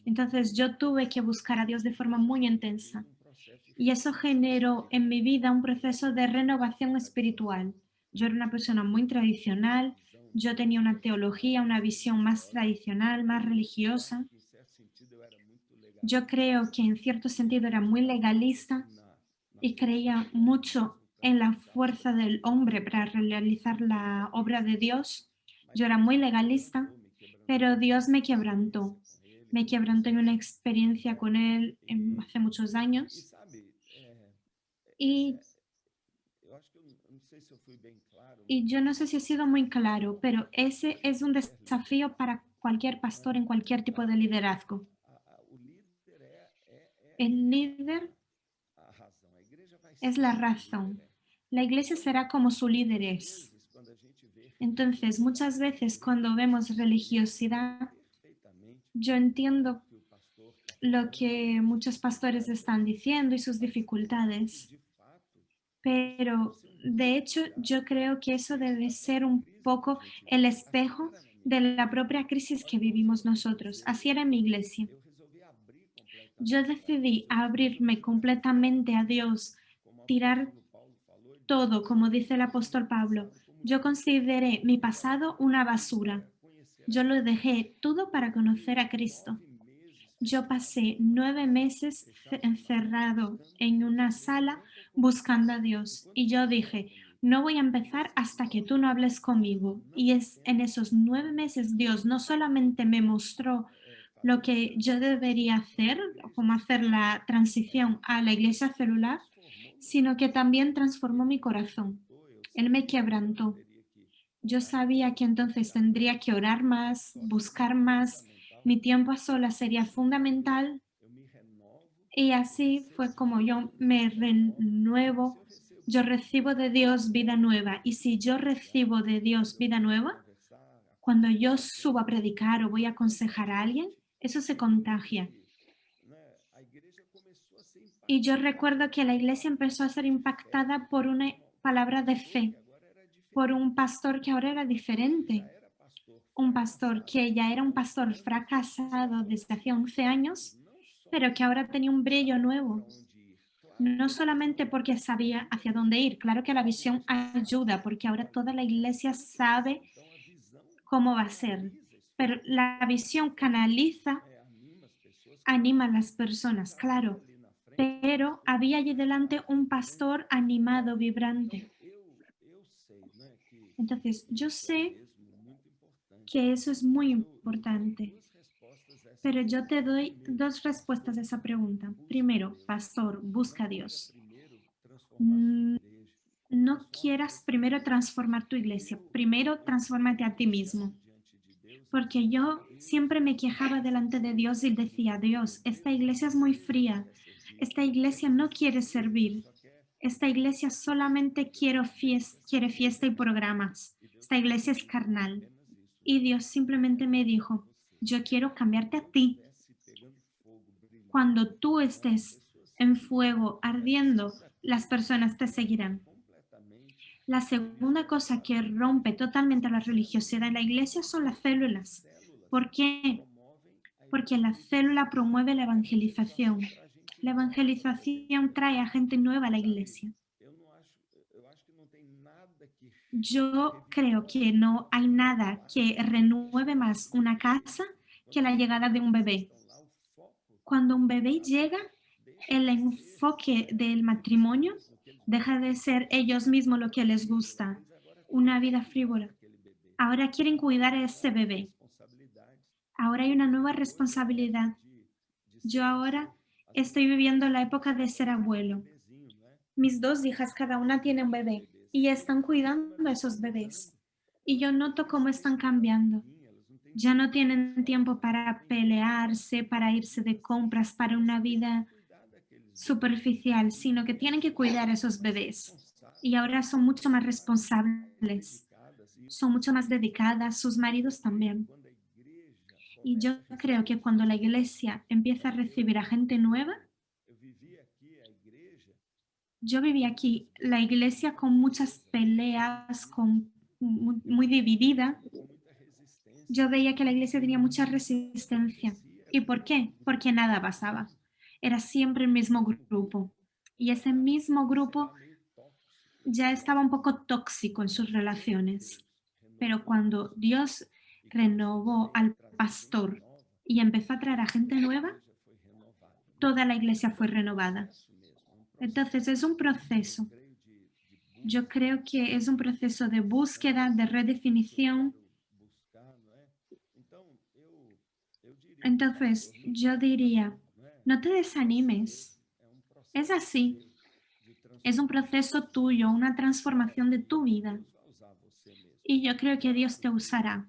Entonces yo tuve que buscar a Dios de forma muy intensa. processo de Y eso generó en mi vida un proceso de renovación espiritual. Yo era una persona muy tradicional, yo tenía una teología, una visión más tradicional, más religiosa. em certo sentido eu era muito legal Yo creo que en cierto sentido era muy legalista na y creía mucho en la fuerza del hombre para realizar la obra de Dios. Yo era muy legalista, pero Dios me quebrantó en una experiencia con Él hace muchos e años. sabe, Y, eu acho que eu não sei se eu fui bem claro, y yo no sé si he sido muy claro, pero ese es un desafío para cualquier pastor en cualquier tipo de liderazgo. o líder El líder a razão. A igreja vai es ser la o que o líder razón. La iglesia será como su líder es. vezes, quando a gente vê Entonces, muchas veces cuando vemos religiosidad, perfeitamente yo entiendo que o pastor está lo que muchos pastores están diciendo y sus dificultades, de fato pero de hecho yo creo que eso debe ser un poco el espejo de la propia crisis que vivimos nosotros. Así era en mi iglesia. eu resolvi abrir completamente. Yo decidí abrirme completamente a Dios, Como o tirar apóstolo Paulo falou, ele todo, como dice el apóstol Pablo. Yo consideré mi pasado una basura. conhecer Yo lo dejé todo para conocer a Cristo. meses Yo pasé 9 meses encerrado en una sala buscando a Dios y yo dije, no voy a empezar hasta que tú no hables conmigo. Y es en esos 9 meses Dios no solamente me mostró lo que yo debería hacer, como hacer la transición a la iglesia celular, sino que también transformó mi corazón. Él me quebrantó. Yo sabía que entonces tendría que orar más, buscar más, mi tiempo a solas sería fundamental eu me renovo, y así fue como yo me renuevo, yo recibo de Dios vida nueva y si yo recibo de Dios vida nueva, conversar, cuando yo subo a predicar o voy a aconsejar a alguien, eso se contagia. né? A igreja começou a ser Y yo recuerdo que la iglesia empezó a ser impactada por una palabra de fe, agora era diferente, por un pastor que ahora era diferente. era pastor Un pastor que ya era un pastor fracasado desde hacía 11 años, não só pero que ahora tenía un brillo nuevo. onde ir. no solamente porque sabía hacia dónde ir, claro que la visión ayuda, porque ahora toda la iglesia sabe Então, a visão cómo va a ser, canaliza isso pero tudo, la visión canaliza, anima as pessoas, anima a las personas, trazendo claro, ali na frente uma pero pessoa había allí delante un diferente. pastor animado, Então, vibrante. eu sei, né, que Entonces, yo isso é sé mesmo muito importante. que eso es muy Eu te dou importante, duas respostas a essa pero yo te pergunta. doy Primeiro, dos respuestas a esa pregunta. busca a Primero, Deus. pastor, busca a Não queira Dios. primeiro transformar a sua Mm, igreja. No Transforme quieras você primero primeiro. transformar tu iglesia, primero transfórmate a ti mismo. Diante de Deus e Porque dizer: yo Deus, siempre me quejaba delante de Dios y decía, Dios, esta iglesia es muy fría, esta iglesia no quiere servir, só quer esta iglesia solamente quiere fiesta y programas, e Deus esta está iglesia es pedindo carnal. apenas isso. Y Dios simplemente me dijo, Você. yo quiero cambiarte a Quando ti. estivesse pegando fogo, brilhando, Cuando tú né, as estés pessoas en seguiriam. fuego, Essa ardiendo, segunda las coisa personas te quebra seguirán. completamente La a segunda cosa que religiosidade. rompe totalmente la Células. religiosidad en la iglesia son las células. Células ¿Por qué? promovem a Porque la célula evangelização. promueve la A evangelização evangelización. traz gente La nova para dentro. evangelización trae a gente nueva a la Sabe, iglesia. eu acho que não tem nada que Yo creo revigore que no hay um nada lar que que a renueve chegada más de um una bebê. casa que Quando la as llegada de un crianças bebé. estão lá, o foco Cuando un do bebé llega, casal deixa el de ser enfoque del eles matrimonio mesmos, o que eles deja gostam de de ser fazer, ellos mismos lo que les frívola. gusta, Eles agora una querem vida cuidar frívola. daquele bebê. Ahora quieren cuidar Há a ese novas bebé. responsabilidades. Ahora hay Eu una estou nueva hoje na época responsabilidad. de Yo ser ahora avô. As estoy minhas viviendo la filhas época de ser têm um abuelo. bebezinho, não é? Mis dos hijas, cada una tiene un Cuidam dos bebé bebês. y E están como cuidando a elas estão esos bebés. mudando, Y elas yo não têm noto mais cómo están tempo para cambiando. briguinha, elas não têm Ya no tempo para tienen tiempo choque, não para têm tempo pelearse, para irse de compras, para elas una têm que vida cuidar daqueles bebês. superficial, sino que E tienen elas que estão cuidar a muito esos mais bebés. Y responsáveis, ahora son mucho más mais responsables, dedicadas. E son mucho más eu dedicadas, sus maridos creio que también. quando a igreja Y yo começa a creo receber que cuando la gente nova, iglesia empieza a recibir a gente nueva, eu vivi aqui a igreja yo viví aquí la iglesia con muchas peleas, muy dividida. com muita resistência. Yo veía que la iglesia tenía mucha resistencia. Acontecia, ¿Y era por aquele qué? Porque grupo nada pasaba. religioso, Era siempre el mismo grupo. Y ese já, mismo sei lá, grupo meio tóxico, ya estaba un poco tóxico en sus relaciones. Deus Pero renovou o cuando pastor Dios e renovó veio al trazer gente pastor nova, y empezó a traer a gente a nueva, igreja foi renovada. toda la iglesia Então fue é um renovada. processo mesmo, é um Entonces processo, es un eu proceso. creio, de Yo busca, creo que es un de proceso de redefinição búsqueda, de que eu redefinición. quero buscar, não é? Então, eu diria para o Entonces pastor, não yo desanima diría, não, não é? no te É assim desanimes. mesmo, é um Es processo así. seu de Es un transformação. proceso tuyo, una É, transformación de e tu vida. Deus vai usar você mesmo. Y yo creo que Dios te Claro usará.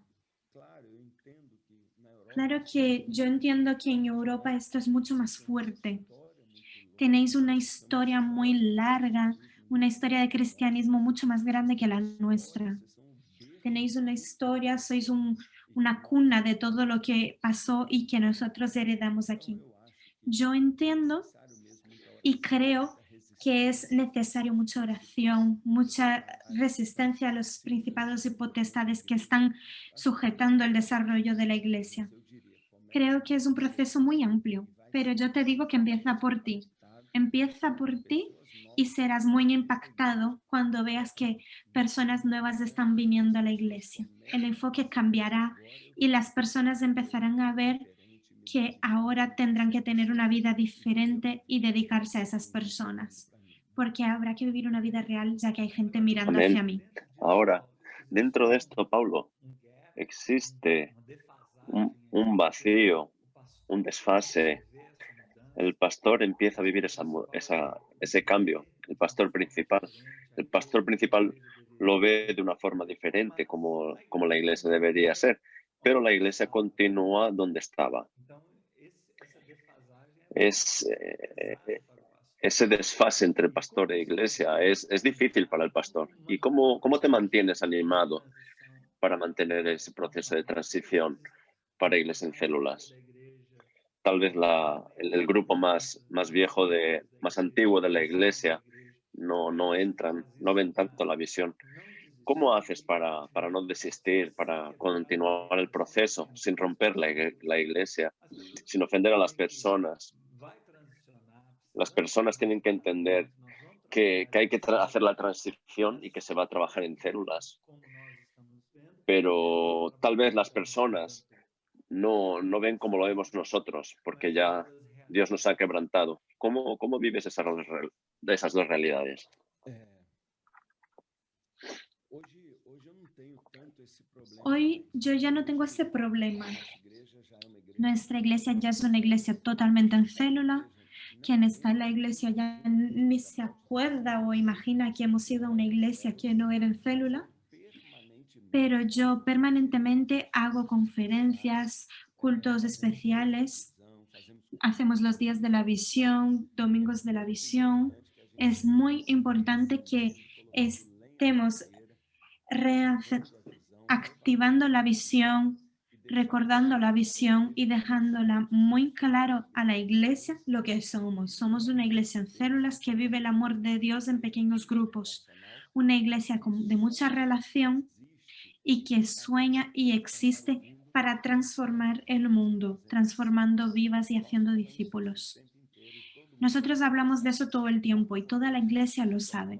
eu entendo que na Europa Claro isso é que yo muito entiendo que en mais Europa forte. esto es mucho más Vocês têm uma fuerte. história muito longa, Tenéis una é uma historia muy história de larga, cristianismo una muito historia de grande. cristianismo mucho más Vocês grande têm que uma la história, nuestra. vocês são um berço Tenéis de una tudo historia, sois e que una nós cuna de todo lo recebemos. que pasó y que nosotros heredamos Então aquí. eu acho que Yo é entiendo necessário mesmo muita y oração, creo muita que es resistência necesario mucha oración, mucha a resistencia a esses los princípios principados y que Deus potestades que criou. están Acho que é um sujetando el processo desarrollo de la amplio, iglesia. mas eu diria, começa Creo que por es un você proceso muy amplio, e vai pero ser yo te digo que empieza por ti. impactado Empieza quando por ti pessoas y novas serás muy começarem a chegar. impactado cuando veas que personas nuevas Então, están viniendo a as la pessoas iglesia. El começam a enfoque perceber que cambiará agora eu y vou las ter personas que ter uma empezarán a vida ver diferente, me que dedicar ahora tendrán que tener una 100% vida e viver diferente y dedicarse a porque esas tem gente olhando personas, para mim. porque habrá que vivir una vida real ya que hay gente Agora, mirando Amén. hacia mí. dentro disso, Ahora, Paulo, existe dentro de esto, Paulo, gap, existe uma defasagem aí, un porque vacío, o un pastor começa a desfase. viver essa mudança, El pastor o empieza a vivir pastor principal ese ele cambio, vê el de uma pastor forma principal. diferente El aquilo pastor que a principal igreja deveria lo ve ser, de una forma diferente, mas como a la igreja iglesia continua debería ser, pero onde la ela iglesia estava. continúa donde estaba. Então, essa defasagem Es é pesada para o pastor. ese desfase entre E pastor como e você iglesia consegue es difícil para el pastor. ¿Y cómo te mantienes manter a animado transição para mantener ese proceso de normal transición para iglesia en da vida células? da igreja Tal vez el grupo mudanças más viejo, da más igreja, antiguo de la visão da iglesia igreja. no Como você entran, faz no isso ven tanto la visión. para não ¿Cómo desistir haces e para no continuar desistir, sem para quebrar continuar el proceso relacionamentos sin com as romper pessoas? la iglesia, As pessoas sin ofender a las sabem que personas? vai transicionar, Las personas tienen que entender que hay que hacer la transición y que se va a trabajar en células, pero tal vez las personas no ven como lo vemos nosotros, porque ya Dios nos ha quebrantado. ¿Cómo vives de esas dos realidades? É, hoje eu não tenho tanto esse problema. Hoy yo ya no tengo ese problema. Nossa igreja já é uma igreja. Nuestra iglesia ya es una iglesia totalmente en célula. Quien está en la iglesia ya ni se acuerda o imagina que hemos sido una iglesia que no era en célula, Permanentemente pero yo permanentemente hago conferencias, cultos especiales, fazemos hacemos los días de la visión, domingos de la visión. Es muy importante que estemos activando la visión, recordando la visión y dejándola muy claro a la iglesia lo que somos. Somos una iglesia en células que vive el amor de Dios en pequeños grupos, una iglesia de mucha relación y que sueña y existe para transformar el mundo, transformando vidas y haciendo discípulos. Nosotros hablamos de eso todo el tiempo y toda la iglesia lo sabe.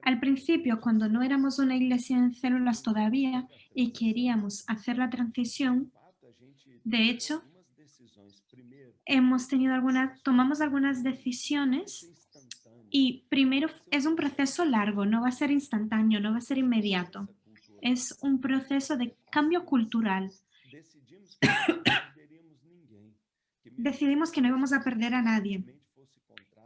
Al principio, cuando no éramos una iglesia en células todavía y queríamos hacer la transición, de hecho, tomamos algunas decisiones y primero es un proceso largo, no va a ser instantáneo, no va a ser inmediato. Es un proceso de cambio cultural. Decidimos que no íbamos a perder a nadie,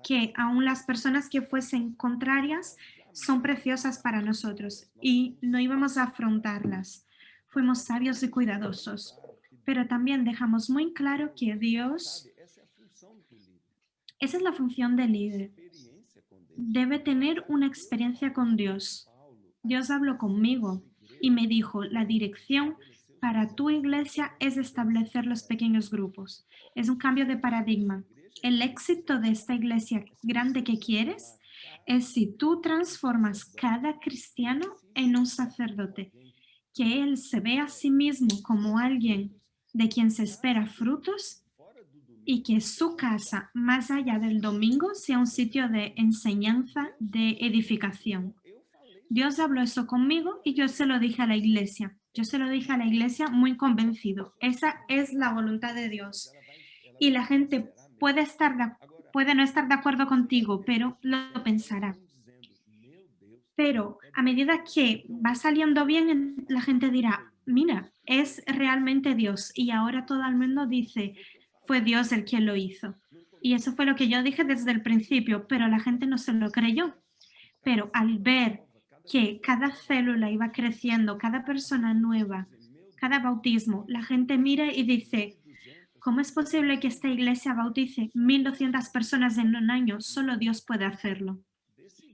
que aún las personas que fuesen contrarias son preciosas para nosotros y no íbamos a afrontarlas. Fuimos sabios y cuidadosos, pero también dejamos muy claro que Dios, esa es la función del líder, debe tener una experiencia con Dios. Dios habló conmigo y me dijo, la dirección para tu iglesia es establecer los pequeños grupos. Es un cambio de paradigma. El éxito de esta iglesia grande que quieres es si tú transformas cada cristiano en un sacerdote, que él se ve a sí mismo como alguien de quien se espera frutos y que su casa, más allá del domingo, sea un sitio de enseñanza, de edificación. Dios habló eso conmigo y yo se lo dije a la iglesia. Yo se lo dije a la iglesia muy convencido. Esa es la voluntad de Dios. Y la gente puede no estar de acuerdo contigo, pero lo pensará. Pero a medida que va saliendo bien, la gente dirá, mira, es realmente Dios. Y ahora todo el mundo dice, fue Dios el quien lo hizo. Y eso fue lo que yo dije desde el principio, pero la gente no se lo creyó. Pero al ver que cada célula iba creciendo, cada persona nueva, cada bautismo, la gente mira y dice, ¿cómo es posible que esta iglesia bautice 1.200 personas en un año? Solo Dios puede hacerlo.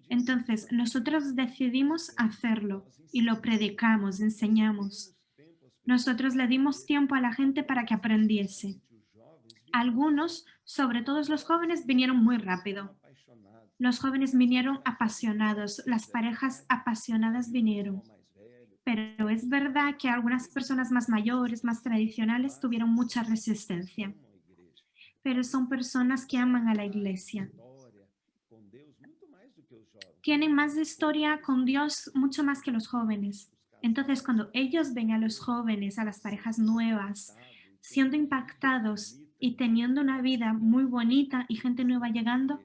Entonces, nosotros decidimos hacerlo y lo predicamos, enseñamos. Nosotros le dimos tiempo a la gente para que aprendiese. Algunos, sobre todo los jóvenes, vinieron muy rápido. Los jóvenes vinieron apasionados, las parejas apasionadas vinieron. Pero es verdad que algunas personas más mayores, más tradicionales, tuvieron mucha resistencia. Pero son personas que aman a la iglesia. Tienen más historia con Dios, mucho más que los jóvenes. Entonces, cuando ellos ven a los jóvenes, a las parejas nuevas, siendo impactados y teniendo una vida muy bonita y gente nueva llegando,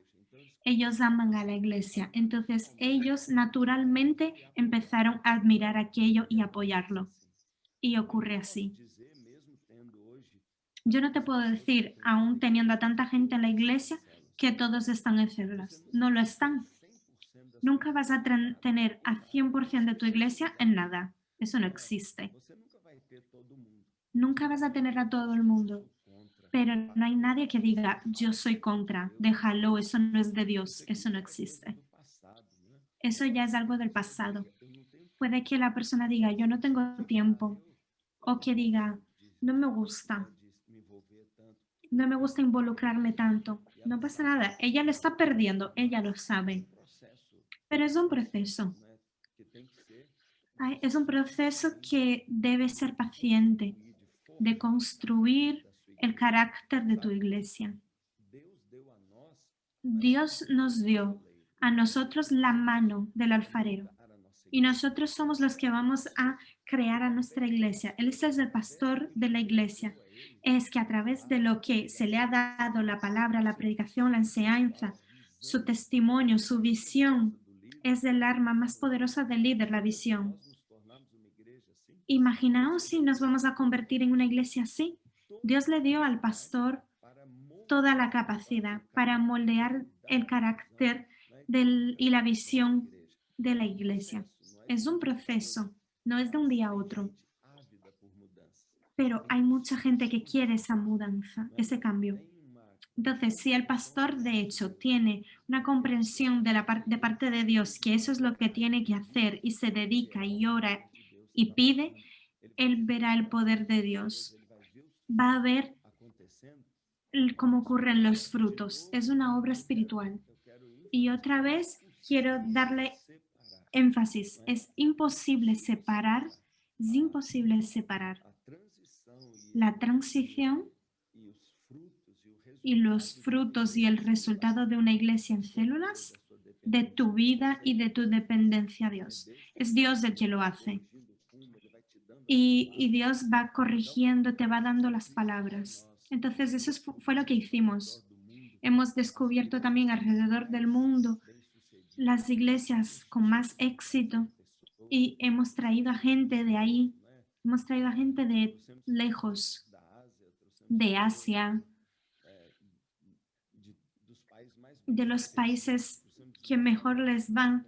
ellos aman a la iglesia. Entonces, ellos naturalmente empezaron a admirar aquello y apoyarlo. Y ocurre así. Yo no te puedo decir, aún teniendo a tanta gente en la iglesia, que todos están en células. No lo están. Nunca vas a tener a 100% de tu iglesia en nada. Eso no existe. Nunca vas a tener a todo el mundo. Pero no hay nadie que diga, yo soy contra, déjalo, eso no es de Dios, eso no existe. Eso ya es algo del pasado. Puede que la persona diga, yo no tengo tiempo, o que diga, no me gusta involucrarme tanto. No pasa nada, ella lo está perdiendo, ella lo sabe. Pero es un proceso. Es un proceso que debe ser paciente, de construir el carácter de tu iglesia. Dios nos dio a nosotros la mano del alfarero y nosotros somos los que vamos a crear a nuestra iglesia. Él es el pastor de la iglesia. Es que a través de lo que se le ha dado, la palabra, la predicación, la enseñanza, su testimonio, su visión, es el arma más poderosa del líder, la visión. Imaginaos si nos vamos a convertir en una iglesia así. Dios le dio al pastor toda la capacidad para moldear el carácter y la visión de la iglesia. Es un proceso, no es de un día a otro, pero hay mucha gente que quiere esa mudanza, ese cambio. Entonces, si el pastor de hecho tiene una comprensión de parte de Dios, que eso es lo que tiene que hacer y se dedica y ora y pide, él verá el poder de Dios. Va a ver cómo ocurren los frutos. Es una obra espiritual. Y otra vez quiero darle énfasis. Es imposible separar la transición y los frutos y el resultado de una iglesia en células de tu vida y de tu dependencia a Dios. Es Dios el que lo hace. Y Dios va corrigiendo, te va dando las palabras. Entonces, fue lo que hicimos. Hemos descubierto también alrededor del mundo las iglesias con más éxito y hemos traído a gente de ahí, hemos traído a gente de lejos, de Asia, de los países que mejor les van.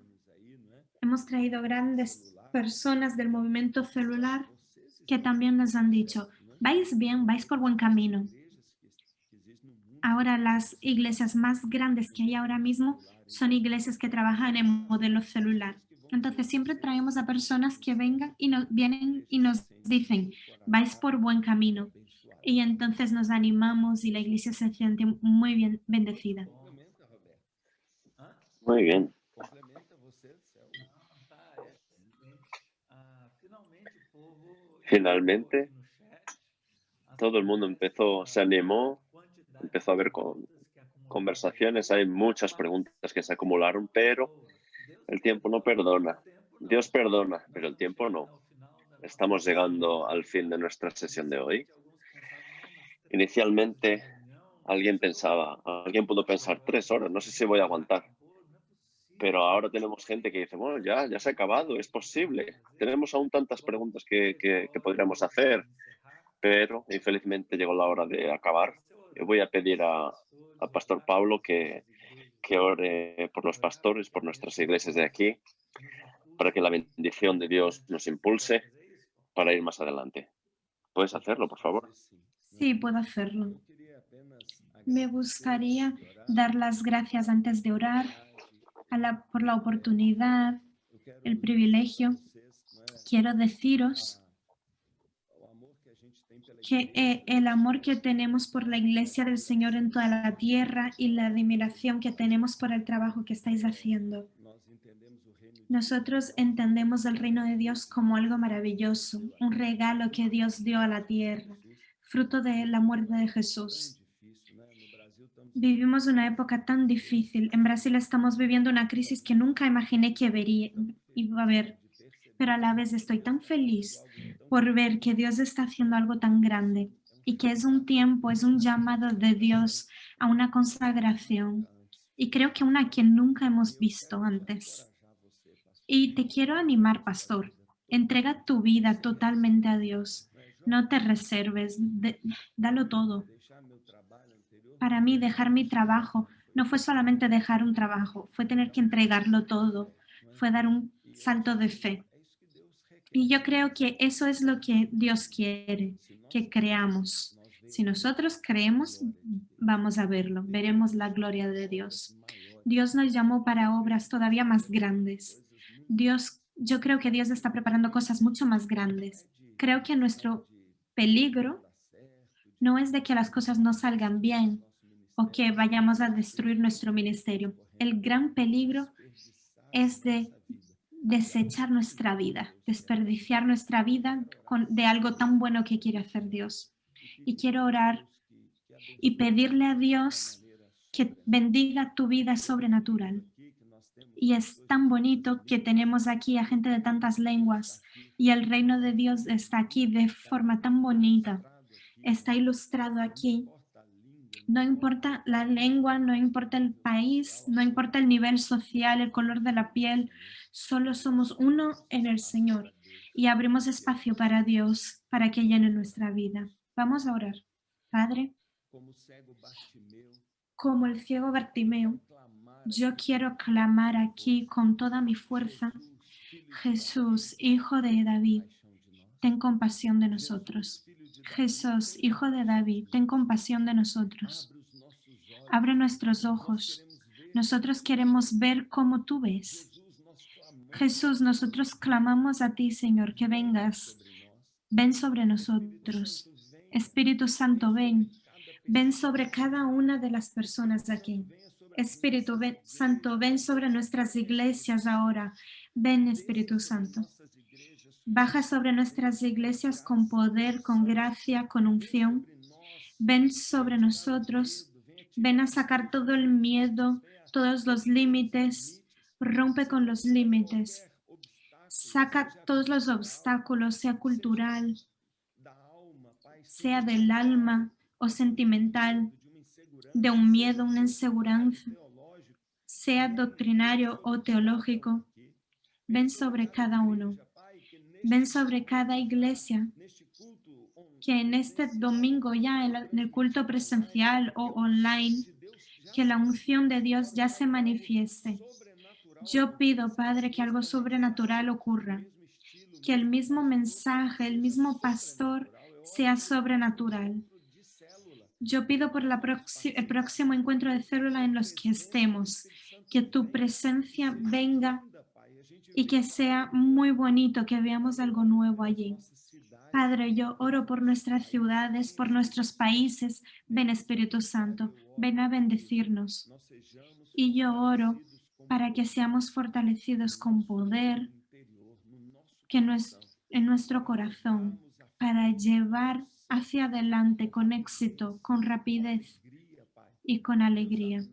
Hemos traído grandes personas del movimiento celular que también nos han dicho, vais bien, vais por buen camino. Ahora las iglesias más grandes que hay ahora mismo son iglesias que trabajan en modelo celular. Entonces siempre traemos a personas que vienen y nos dicen, vais por buen camino. Y entonces nos animamos y la iglesia se siente muy bien bendecida. Muy bien. Finalmente, todo el mundo se animó, empezó a haber conversaciones, hay muchas preguntas que se acumularon, pero el tiempo no perdona. Dios perdona, pero el tiempo no. Estamos llegando al fin de nuestra sesión de hoy. Inicialmente, alguien pudo pensar 3 horas, no sé si voy a aguantar. Pero ahora tenemos gente que dice, bueno, ya se ha acabado, es posible. Tenemos aún tantas preguntas que podríamos hacer, pero infelizmente llegó la hora de acabar. Yo voy a pedir al pastor Pablo que ore por los pastores, por nuestras iglesias de aquí, para que la bendición de Dios nos impulse para ir más adelante. ¿Puedes hacerlo, por favor? Sí, puedo hacerlo. Me gustaría dar las gracias antes de orar por la oportunidad, el privilegio. Quiero deciros que el amor que tenemos por la iglesia del Señor en toda la tierra y la admiración que tenemos por el trabajo que estáis haciendo. Nosotros entendemos el reino de Dios como algo maravilloso, un regalo que Dios dio a la tierra, fruto de la muerte de Jesús. Vivimos una época tan difícil. En Brasil estamos viviendo una crisis que nunca imaginé que iba a haber, pero a la vez estoy tan feliz por ver que Dios está haciendo algo tan grande y que es un tiempo, es un llamado de Dios a una consagración. Y creo que una que nunca hemos visto antes. Y te quiero animar, pastor. Entrega tu vida totalmente a Dios. No te reserves, dalo todo. Para mí, dejar mi trabajo no fue solamente dejar un trabajo, fue tener que entregarlo todo, fue dar un salto de fe. Y yo creo que eso es lo que Dios quiere, que creamos. Si nosotros creemos, vamos a verlo, veremos la gloria de Dios. Dios nos llamó para obras todavía más grandes. Yo creo que Dios está preparando cosas mucho más grandes. Creo que nuestro peligro no es de que las cosas no salgan bien o que vayamos a destruir nuestro ministerio. El gran peligro es de desechar nuestra vida, desperdiciar nuestra vida de algo tan bueno que quiere hacer Dios. Y quiero orar y pedirle a Dios que bendiga tu vida sobrenatural. Y es tan bonito que tenemos aquí a gente de tantas lenguas y el reino de Dios está aquí de forma tan bonita. Está ilustrado aquí. No importa la lengua, no importa el país, no importa el nivel social, el color de la piel, solo somos uno en el Señor y abrimos espacio para Dios, para que llene nuestra vida. Vamos a orar. Padre, como el ciego Bartimeo, yo quiero clamar aquí con toda mi fuerza: Jesús, Hijo de David, ten compasión de nosotros. Jesús, Hijo de David, ten compasión de nosotros. Abre nuestros ojos. Nosotros queremos ver como tú ves. Jesús, nosotros clamamos a ti, Señor, que vengas. Ven sobre nosotros. Espíritu Santo, ven. Ven sobre cada una de las personas aquí. Espíritu Santo, ven sobre nuestras iglesias ahora. Ven, Espíritu Santo. Baja sobre nuestras iglesias con poder, con gracia, con unción. Ven sobre nosotros. Ven a sacar todo el miedo, todos los límites. Rompe con los límites. Saca todos los obstáculos, sea cultural, sea del alma o sentimental, de un miedo, una inseguridad, sea doctrinario o teológico. Ven sobre cada uno. Ven sobre cada iglesia, que en este domingo ya en el culto presencial o online, que la unción de Dios ya se manifieste. Yo pido, Padre, que algo sobrenatural ocurra, que el mismo mensaje, el mismo pastor sea sobrenatural. Yo pido por el próximo encuentro de célula en los que estemos, que tu presencia venga y que sea muy bonito, que veamos algo nuevo allí. Padre, yo oro por nuestras ciudades, por nuestros países. Ven, Espíritu Santo, ven a bendecirnos. Y yo oro para que seamos fortalecidos con poder que en nuestro corazón, para llevar hacia adelante con éxito, con rapidez y con alegría,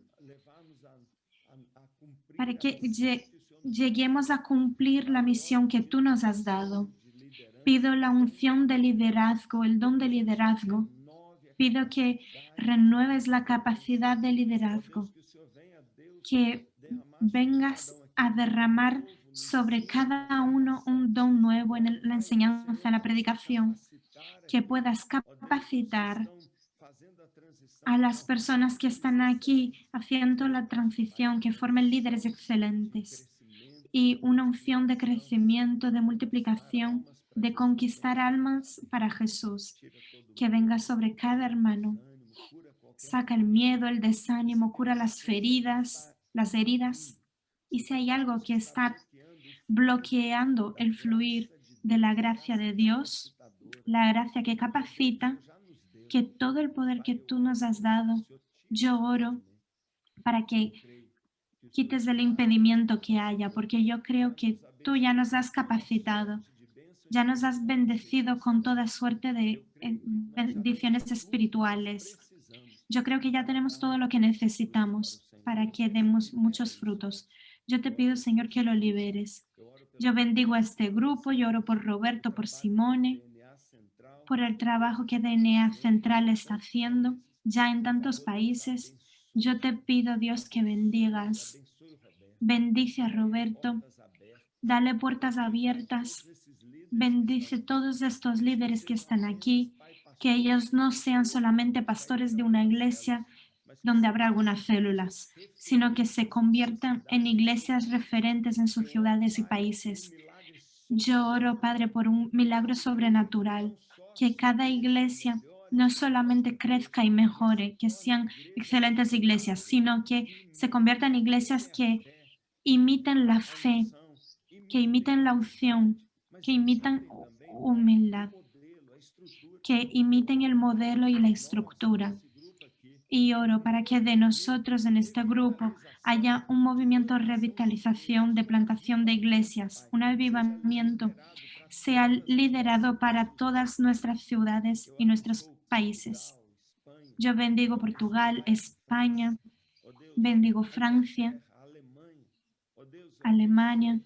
para que lleguemos a cumplir la misión que tú nos has dado. Pido la unción de liderazgo, el don de liderazgo. Pido que renueves la capacidad de liderazgo, que vengas a derramar sobre cada uno un don nuevo en la enseñanza, en la predicación, que puedas capacitar a las personas que están aquí haciendo la transición, que formen líderes excelentes, y una unción de crecimiento, de multiplicación, de conquistar almas para Jesús, que venga sobre cada hermano. Saca el miedo, el desánimo, cura las heridas, y si hay algo que está bloqueando el fluir de la gracia de Dios, la gracia que capacita, que todo el poder que tú nos has dado, yo oro para que quites el impedimento que haya, porque yo creo que tú ya nos has capacitado, ya nos has bendecido con toda suerte de bendiciones espirituales. Yo creo que ya tenemos todo lo que necesitamos para que demos muchos frutos. Yo te pido, Señor, que lo liberes. Yo bendigo a este grupo, yo oro por Roberto, por Simone, por el trabajo que DNA Central está haciendo ya en tantos países. Yo te pido, Dios, que bendigas. Bendice a Roberto, dale puertas abiertas. Bendice todos estos líderes que están aquí, que ellos no sean solamente pastores de una iglesia donde habrá algunas células, sino que se conviertan en iglesias referentes en sus ciudades y países. Yo oro, Padre, por un milagro sobrenatural, que cada iglesia no solamente crezca y mejore, que sean excelentes iglesias, sino que se conviertan en iglesias que imiten la fe, que imiten la unción, que imitan humildad, que imiten el modelo y la estructura. Y oro para que de nosotros en este grupo haya un movimiento de revitalización, de plantación de iglesias, un avivamiento, sea liderado para todas nuestras ciudades y nuestros países. Yo bendigo Portugal, España, Bendigo Francia, Alemania,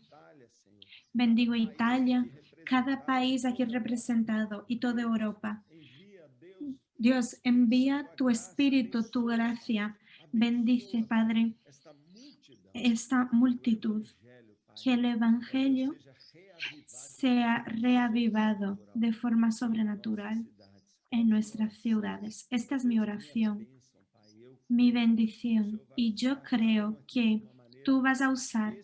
bendigo Italia, cada país aquí representado y toda Europa. Dios, envía tu espíritu, tu gracia. Bendice, Padre, esta multitud. Que el evangelio sea reavivado de forma sobrenatural en nuestras ciudades. Esta es mi oración, mi bendición. Y yo creo que tú vas a usar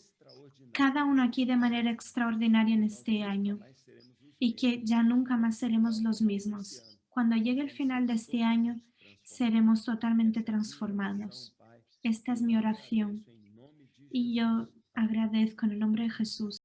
cada uno aquí de manera extraordinaria en este año y que ya nunca más seremos los mismos. Cuando llegue el final de este año, seremos totalmente transformados. Esta es mi oración y yo agradezco en el nombre de Jesús.